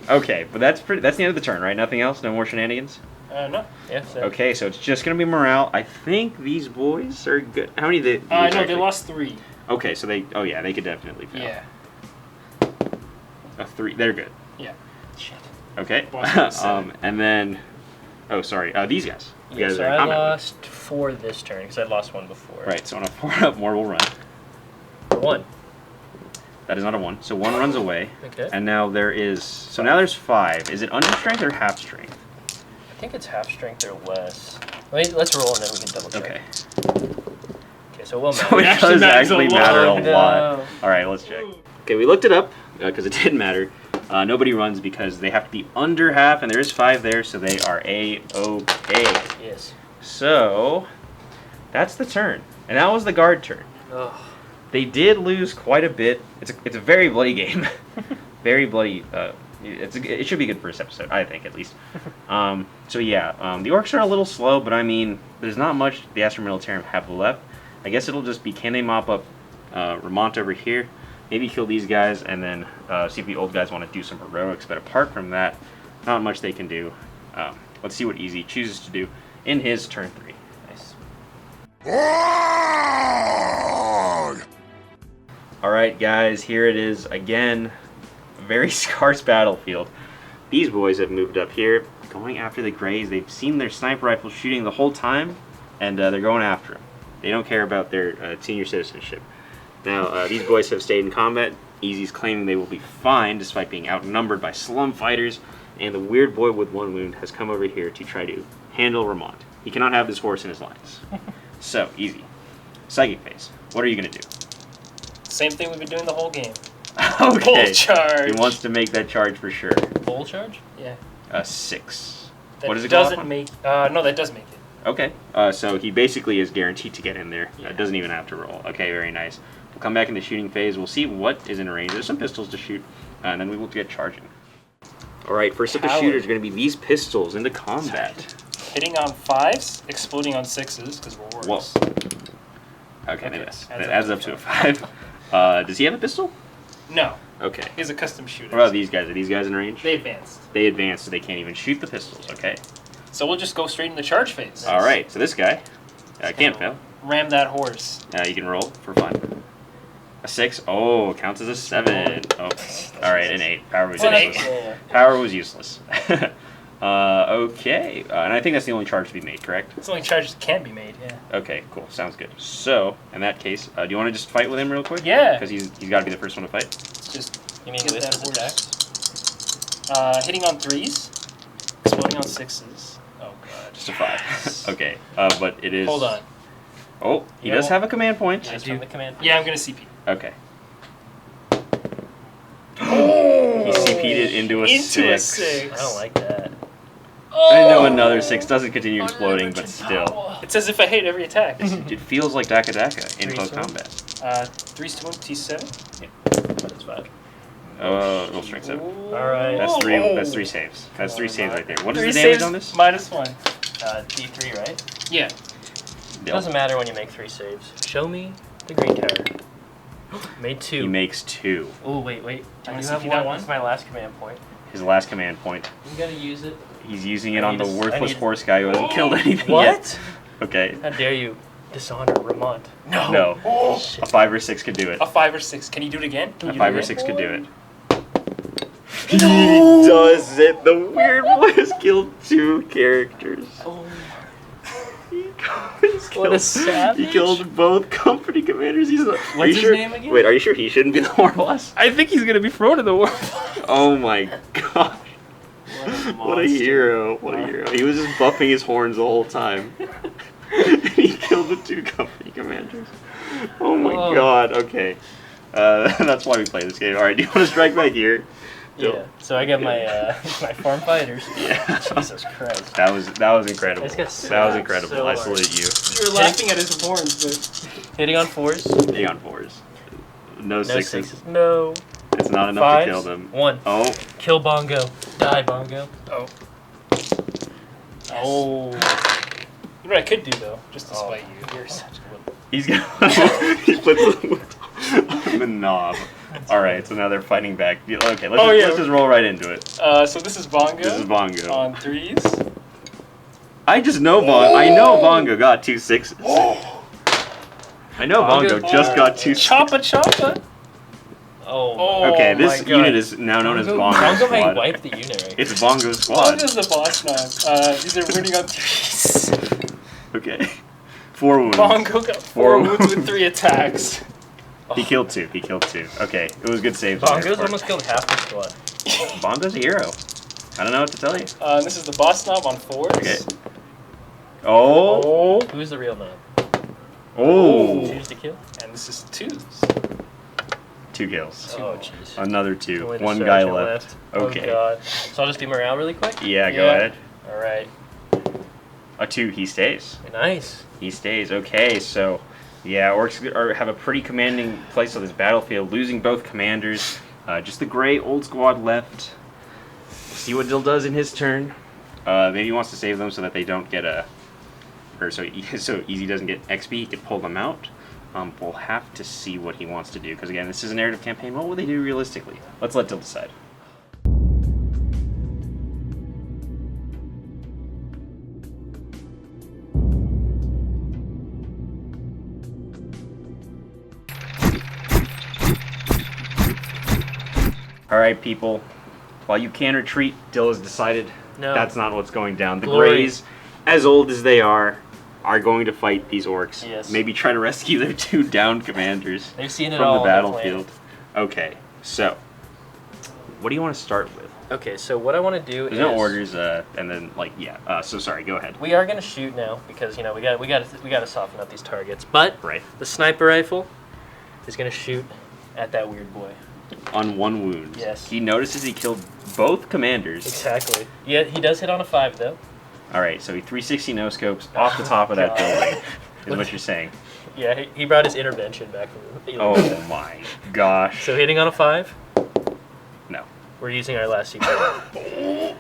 Okay, but that's the end of the turn, right? Nothing else? No more shenanigans? No. Yeah. So Okay, so it's just going to be morale. I think these boys are good. How many did No, they lost 3. Okay, so they could definitely fail. Yeah. A 3, they're good. Yeah. Shit. Okay. Boston 7. And then, these guys. You Yeah, guys so are in I combat. lost 4 this turn because I lost 1 before. Right, so on a 4-up, more will run. 1. That is not a 1. So 1 runs away. Okay. And now there is, so now there's 5. Is it under strength or half strength? I think it's half strength or less. Let's roll and then we can double check. Okay. Okay, so we'll So it actually does matters a actually lot. matter a No. lot. All right, let's check. Okay, we looked it up because it did matter. Nobody runs because they have to be under half, and there is 5 there, so they are A-okay. Yes. So that's the turn, and that was the guard turn. Ugh. They did lose quite a bit. It's a very bloody game, very bloody. It should be good for this episode, I think at least. So yeah, the orcs are a little slow, but I mean, there's not much the Astra Militarum have left. I guess it'll just be, can they mop up Remont over here? Maybe kill these guys, and then see if the old guys want to do some heroics. But apart from that, not much they can do. Let's see what Easy chooses to do in his turn 3. Nice. Alright guys, here it is again. A very scarce battlefield. These boys have moved up here, going after the Greys. They've seen their sniper rifles shooting the whole time, and they're going after him. They don't care about their senior citizenship. Now, these boys have stayed in combat. Easy's claiming they will be fine despite being outnumbered by slum fighters, and the weird boy with 1 wound has come over here to try to handle Remont. He cannot have this horse in his lines. So, Easy. Psychic phase. What are you going to do? Same thing we've been doing the whole game. Okay. Bull charge. He wants to make that charge for sure. Bull charge? Yeah. 6. That What does it go doesn't off on? make. No, that does make it. Okay. So he basically is guaranteed to get in there. Yeah. Doesn't even have to roll. Okay, very nice. We'll come back in the shooting phase. We'll see what is in range. There's some pistols to shoot, and then we will get charging. All right, first up the shooters are going to be these pistols into combat. Hitting on 5s, exploding on 6s, because we're Orks. Whoa. Okay, Okay, that adds up to a 5. Does he have a pistol? No, Okay. he's a custom shooter. What about these guys? Are these guys in range? They advanced. They advance, so they can't even shoot the pistols. Okay. So we'll just go straight in the charge phase. All right, so this guy can't fail. Ram that horse. You can roll for fun. A 6. Oh, counts as a 7. Oh, all right, an 8. Power was Well, useless. Yeah. Power was useless. Okay, and I think that's the only charge to be made, correct? It's the only charge that can be made, yeah. Okay, cool. Sounds good. So, in that case, do you want to just fight with him real quick? Yeah. Because he's got to be the first one to fight. Just You mean get with that his horse. attacks? Hitting on 3s, exploding on 6s. Oh, God. Just a 5. Okay, but it is... Hold on. Oh, he Yeah, does well- have a command point. Just from the command. Yeah, I'm going to CP. Okay. He CP'd it into a Into 6. a 6. I don't like that. I know another 6 doesn't continue exploding, but still. It's as if I hate every attack. It feels like Daka Daka in 3 close to 1. combat. 3s to 1, T7. That's 5. Roll strength 7. Alright. That's 3. Oh. That's 3 saves. That's 3 saves right there. What is 3 the damage saves on this? -1. D3, right? Yeah. Doesn't matter when you make 3 saves. Show me the green tower. Made 2. He makes 2. Oh, wait. I wanna do have CP that one. one? That's my last command point. His last command point. You gotta use it. He's using it I on the need to- I worthless need- horse guy who hasn't killed anything What? yet. Okay. How dare you dishonor Remont? No. Oh. A 5 or 6 could do it. A 5 or 6. Can you do it again? A 5 or 6 could do it. He does it! The weird boy has killed 2 characters. Oh, He's what a savage. He killed both company commanders. Are you What's his sure? name again? Wait, are you sure he shouldn't be the Warboss? I think he's gonna be thrown in the war. Oh my gosh. What a monster. hero. What a hero. He was just buffing his horns the whole time. And he killed the 2 company commanders. Oh my Oh. god. Okay. That's why we play this game. Alright, do you want to strike back here? Yeah. So I got my my farm fighters. Yeah. Jesus Christ. That was incredible. This got That was slapped incredible. so I hard. salute you. You were laughing at his horns, but... Hitting on 4s. Stay on 4s. No No 6s. 6s. No. It's not enough 5s. to kill them. 1. Oh, Kill Bongo. Die Bongo. Oh. Oh. You know what I could do, though? Just to spite you. You're such a little... he's gonna. He puts on the knob. Alright, so now they're fighting back. Okay, let's just roll right into it. So this is Bongo. This is Bongo. On 3s. I just know Bongo. I know Bongo got 2 6s. I know Bongo just got 2 Choppa Choppa. Oh. Okay, my this God. unit is now known as Bongo Bongo might Squad. wipe the unit right It's Bongo Squad. Bongo's the boss now. These are winning on 3s. Okay. 4 wounds. Bongo got 4 wounds with 3 attacks. He killed 2. He killed 2. Okay, it was good saves. on their Bongo's part. almost killed half the squad. Bongo's a hero. I don't know what to tell you. This is the boss knob on 4s. Okay. Oh. Who's the real knob? Oh. Choose to kill? And this is 2s. 2 kills. Oh, jeez. Another 2. Only the 1 guy sergeant left. Okay. Oh, God. So I'll just do morale really quick? Yeah, go Yeah. ahead. Alright. A 2, he stays. Nice. He stays. Okay, so yeah, Orks have a pretty commanding place on this battlefield, losing both commanders. Just the gray old squad left. See what Dill does in his turn. Maybe he wants to save them so that they don't get so Easy doesn't get XP. He could pull them out. We'll have to see what he wants to do because again, this is a narrative campaign. What will they do realistically? Let's let Dill decide. Alright, people. While you can retreat, Dill has decided No. that's not what's going down. The Glory. Greys, as old as they are, are going to fight these orcs. Yes. Maybe try to rescue their 2 downed commanders They've seen it from all the on their battlefield. Okay, so what do you want to start with? Okay, so what I want to do There's no orders, and then so sorry, go ahead. We are gonna shoot now because we got to soften up these targets. But Right. the sniper rifle is gonna shoot at that weird boy. On 1 wound. Yes. He notices he killed both commanders. Exactly. Yeah, he does hit on a 5 though. All right, so he 360 no scopes off the top of that building. Is what you're saying? Yeah, he brought his intervention back from the Oh my gosh. So hitting on a 5. No. We're using our last secret.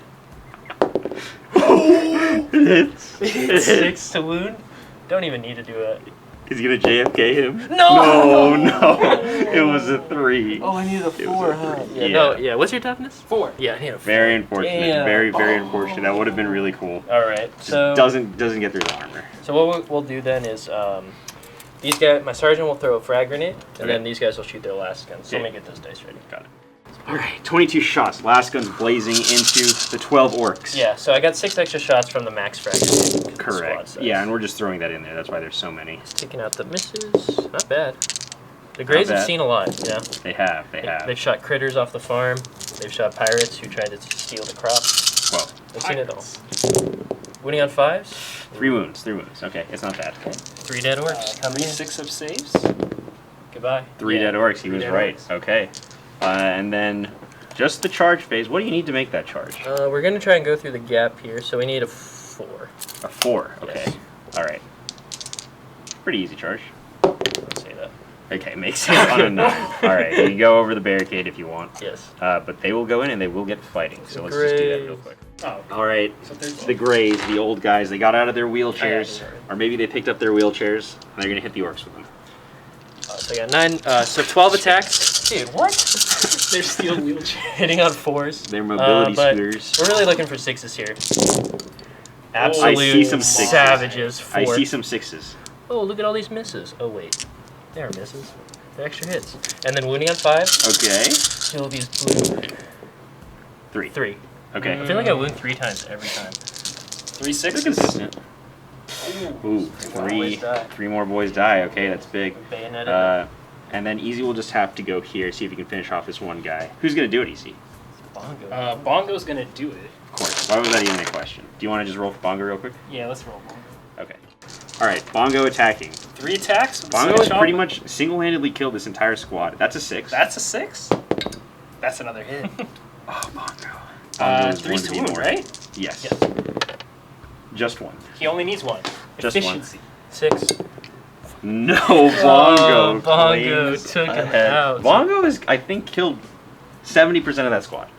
It's 6 to wound. Don't even need to do it. He's gonna JFK him. No! No. It was a 3. Oh, I needed a 4, huh? Yeah. No, yeah. What's your toughness? 4. Yeah, I need a 4. Very unfortunate. Damn. Very unfortunate. That would have been really cool. All right. Just So doesn't get through the armor. So what we'll do then is these guys, my sergeant will throw a frag grenade, and then these guys will shoot their last guns. So let me get those dice ready. Got it. All right, 22 shots. Last gun's blazing into the 12 orcs. Yeah, so I got 6 extra shots from the max frag grenade. Correct. Yeah, and we're just throwing that in there. That's why there's so many. Just taking out the misses. Not bad. The Greys have seen a lot, you know? They have. They've shot critters off the farm. They've shot pirates who tried to steal the crops. Well, They've seen it all. Winning on 5s. 3 wounds. Okay, it's not bad. Okay. 3 dead orcs. Coming in. 6 of saves. Goodbye. 3 dead orcs. He was right. Okay. And then just the charge phase. What do you need to make that charge? We're going to try and go through the gap here, so we need a 4. A 4. Okay. Yes. All right. Pretty easy charge. Don't say that. Okay, makes it on a 9. All right, you can go over the barricade if you want. Yes. But they will go in and they will get fighting. So let's just do that real quick. Oh. All right, So 13. the Greys, the old guys, they got out of their wheelchairs, Yeah. or maybe they picked up their wheelchairs, and they're gonna hit the orcs with them. So I got 9, so 12 attacks. Dude, what? They're steel wheelchair. Hitting on 4s. Their mobility but scooters. We're really looking for 6s here. I Absolute see some 6s. savages. 4. I see some 6s. Oh, look at all these misses. Oh, wait. They are misses. They're extra hits. And then wounding on 5. Okay. Kill these blue. 3. 3. Okay. I feel like I wound 3 times every time. 3 They're 6s. consistent. Ooh, more boys die. 3 more boys die. Okay, that's big. Bayoneted. And then Easy will just have to go here, see if he can finish off this one guy. Who's gonna do it, Easy? Bongo. Bongo's gonna do it. Of course. Why was that even a question? Do you want to just roll for Bongo real quick? Yeah, let's roll Bongo. Okay. All right, Bongo attacking. 3 attacks. With Bongo six has pretty shot. much single-handedly killed this entire squad. That's a 6. That's a 6. That's another hit. Oh, Bongo. Bongo is 3 going to be wound, more. right? Yes. Yes. Just 1. He only needs 1. Just 1. Efficiency. 6. No, Bongo. Oh, Bongo claims took him ahead. out. Bongo is, I think, killed 70% of that squad.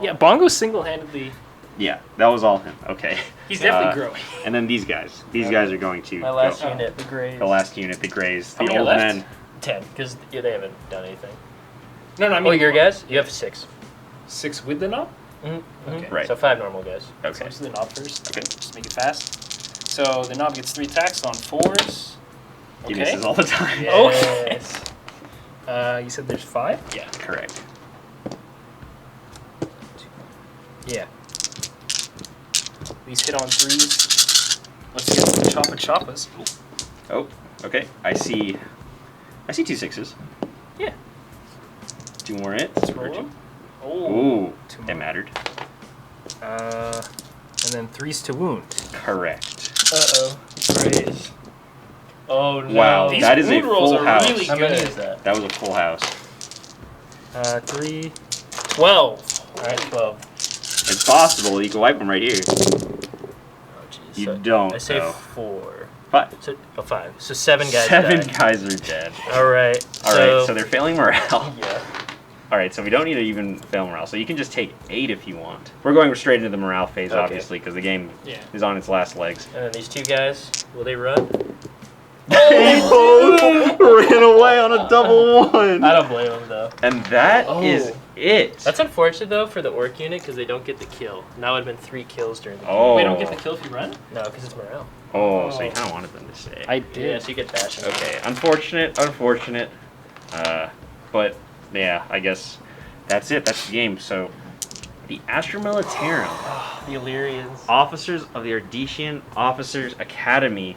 Yeah, Bongo single-handedly. Yeah, that was all him. Okay. He's definitely growing. And then these guys. These guys are going to My last go. unit, the Greys. The last unit, the Greys, How the many are old left? men. 10, because they haven't done anything. No, I mean. Oh, your guys? You have 6. 6 with the knob? Mm-hmm. Okay. Right. So 5 normal guys. So Okay. let's do the knob first. Okay. Just make it fast. So the knob gets 3 attacks on 4s. He Okay. misses all the time. Yes. You said there's 5? Yeah, correct. Yeah. These hit on 3s. Let's get some choppas. Oh, okay. I see 2 6s. Yeah. 2 more hits. Let's Or roll 2. them. Oh. Ooh, 2 it more. mattered. And then 3s to wound. Correct. Uh-oh. Greys. Oh, no. Wow, These that is a wound rolls full are house. really How many good. is that? That was a full house. 3. 12. Alright, 12. It's possible. You can wipe them right here. Oh, jeez. You So don't, I say though. 4. 5. So, 5. So 7 guys 7 died. guys are dead. Alright. Alright, so they're failing morale. Yeah. Alright, so we don't need to even fail morale. So you can just take 8 if you want. We're going straight into the morale phase, Okay. obviously, because the game Yeah. is on its last legs. And then these 2 guys, will they run? They both ran away on a double 1. I don't blame them, though. And that is Oh. it. That's unfortunate, though, for the orc unit, because they don't get the kill. Now it would have been 3 kills during the game. Oh. We don't get the kill if you run? No, because it's morale. Oh, so you kind of wanted them to stay. I Yeah, so you get bashing. Okay, unfortunate. But yeah, I guess that's it. That's the game. So the Astra Militarum, The Illyrians. officers of the Ardetian Officers Academy,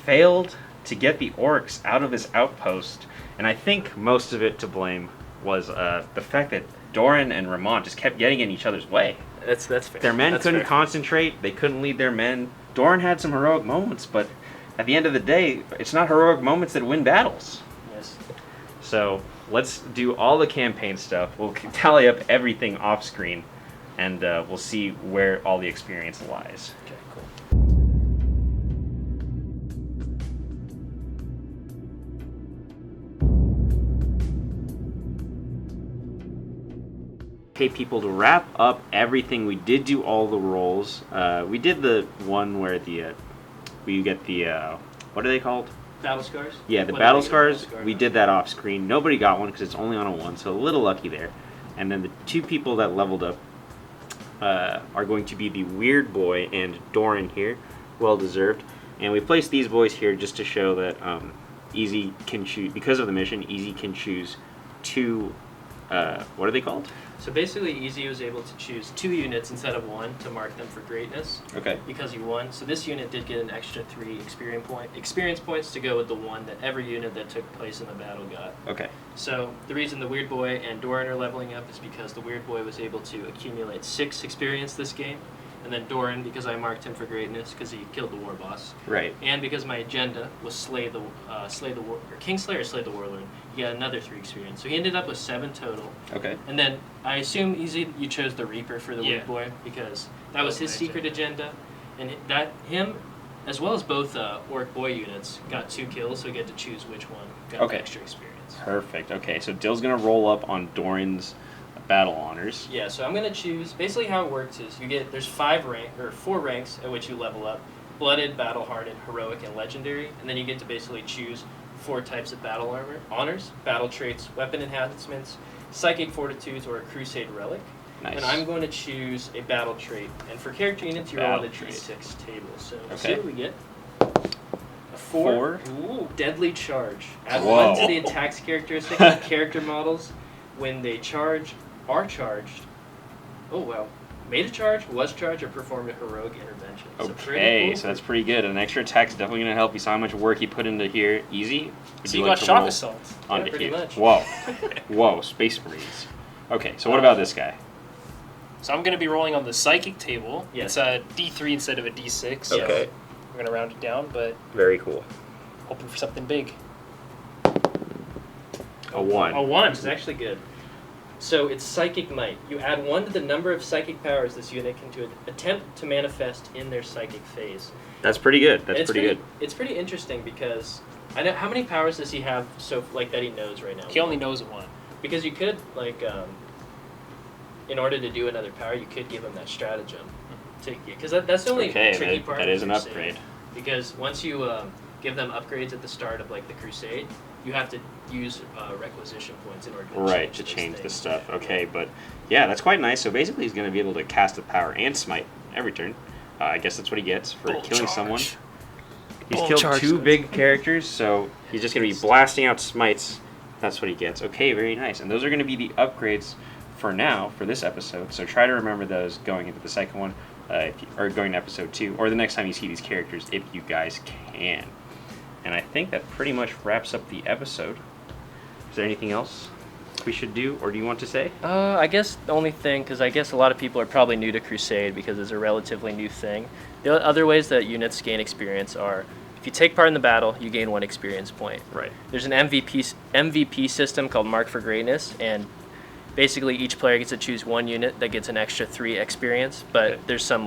failed to get the Orks out of this outpost, and I think most of it to blame was the fact that Doran and Remont just kept getting in each other's way. That's fair. Their men That's couldn't fair. concentrate. They couldn't lead their men. Doran had some heroic moments, but at the end of the day, it's not heroic moments that win battles. Yes. So let's do all the campaign stuff. We'll tally up everything off screen, and we'll see where all the experience lies. Okay, cool. Okay, people, to wrap up everything, we did do all the rolls. We did the one where we get the, what are they called? Battle scars? Yeah, the What battle are they? scars, Battle scar. we did that off screen. Nobody got one because it's only on a 1, so a little lucky there. And then the 2 people that leveled up are going to be the Weirdboy and Doran here. Well deserved. And we placed these boys here just to show that Easy can choose, because of the mission, Easy can choose 2, what are they called? So basically, Easy was able to choose 2 units instead of 1 to mark them for greatness. Okay. Because he won. So this unit did get an extra 3 experience points to go with the 1 that every unit that took place in the battle got. Okay. So the reason the Weirdboy and Doran are leveling up is because the Weirdboy was able to accumulate 6 experience this game. And then Doran, because I marked him for greatness, because he killed the Warboss. Right. And because my agenda was Kingslayer or slay the Warlord, he got another 3 experience. So he ended up with 7 total. Okay. And then I assume Easy you chose the Reaper for the Yeah. Weirdboy because that was his my secret agenda, and him as well as both Orc Boy units got 2 kills, so we get to choose which one got Okay. the extra experience. Perfect. Okay, so Dill's gonna roll up on Doran's battle honors. Yeah, so I'm gonna choose. Basically, how it works is there's 4 ranks at which you level up: blooded, battle hardened, heroic, and legendary. And then you get to basically choose 4 types of battle armor honors: battle traits, weapon enhancements, psychic fortitudes, or a crusade relic. Nice. And I'm going to choose a battle trait. And for character units, you roll Battle on the trait. D6 table. So let's Okay. see what we get. A 4. 4. Ooh, deadly charge. Add Whoa. 1 to the attack's characteristic of character models when they are charged. Oh wow. Made a charge, was charged, or performed a heroic intervention. So pretty Okay, cool. so that's pretty good. An extra attack's definitely gonna help. You saw how much work he put into here. Easy. Would So you like got to shock roll assault. onto Yeah, pretty here? much. Whoa. Whoa, Space Marines. Okay, so what about this guy? So I'm going to be rolling on the psychic table. Yeah. It's a D3 instead of a D6. Okay. We're going to round it down, but Very cool. hoping for something big. A 1. A 1 is actually good. So it's Psychic Might. You add 1 to the number of psychic powers this unit can attempt to manifest in their psychic phase. That's pretty good. And That's it's pretty good. It's pretty interesting because I know how many powers does he have that he knows right now? He only knows 1. Because you could in order to do another power, you could give him that stratagem. Because that's the only Okay, tricky part. that of is an Crusade. upgrade. Because once you give them upgrades at the start of like the Crusade, you have to use requisition points in order to Right, to those change the things. stuff. Okay, but yeah, that's quite nice. So basically he's going to be able to cast a power and smite every turn. I guess that's what he gets for Bull killing charge. someone. He's Bull killed charge 2 goes. big characters, so he's just going to be blasting out smites. That's what he gets. Okay, very nice. And those are going to be the upgrades for now, for this episode. So try to remember those going into the second one, or going to episode 2, or the next time you see these characters, if you guys can. And I think that pretty much wraps up the episode. Is there anything else we should do, or do you want to say? I guess the only thing, because I guess a lot of people are probably new to Crusade because it's a relatively new thing. The other ways that units gain experience are, if you take part in the battle, you gain 1 experience point. Right. There's an MVP system called Mark for Greatness, and basically each player gets to choose 1 unit that gets an extra 3 experience, but Okay. there's some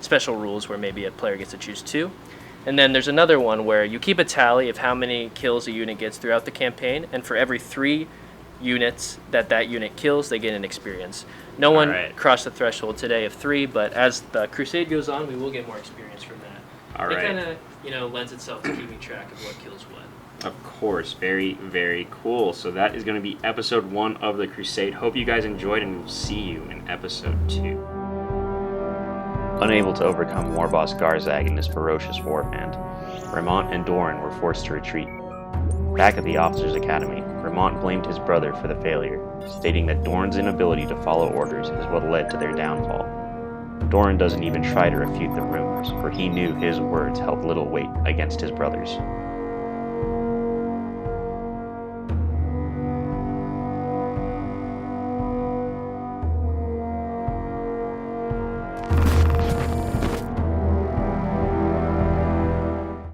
special rules where maybe a player gets to choose 2. And then there's another one where you keep a tally of how many kills a unit gets throughout the campaign, and for every 3 units that unit kills, they get an experience. No one Alright. crossed the threshold today of 3, but as the Crusade goes on, we will get more experience from that. All It right. kind of lends itself to keeping track of what kills what. Of course, very, very cool. So that is going to be episode 1 of the Crusade. Hope you guys enjoyed, and we'll see you in episode 2. Unable to overcome Warboss Garzag in this ferocious warband, Remont and Doran were forced to retreat. Back at the Officers' Academy, Remont blamed his brother for the failure, stating that Doran's inability to follow orders is what led to their downfall. Doran doesn't even try to refute the rumors, for he knew his words held little weight against his brothers.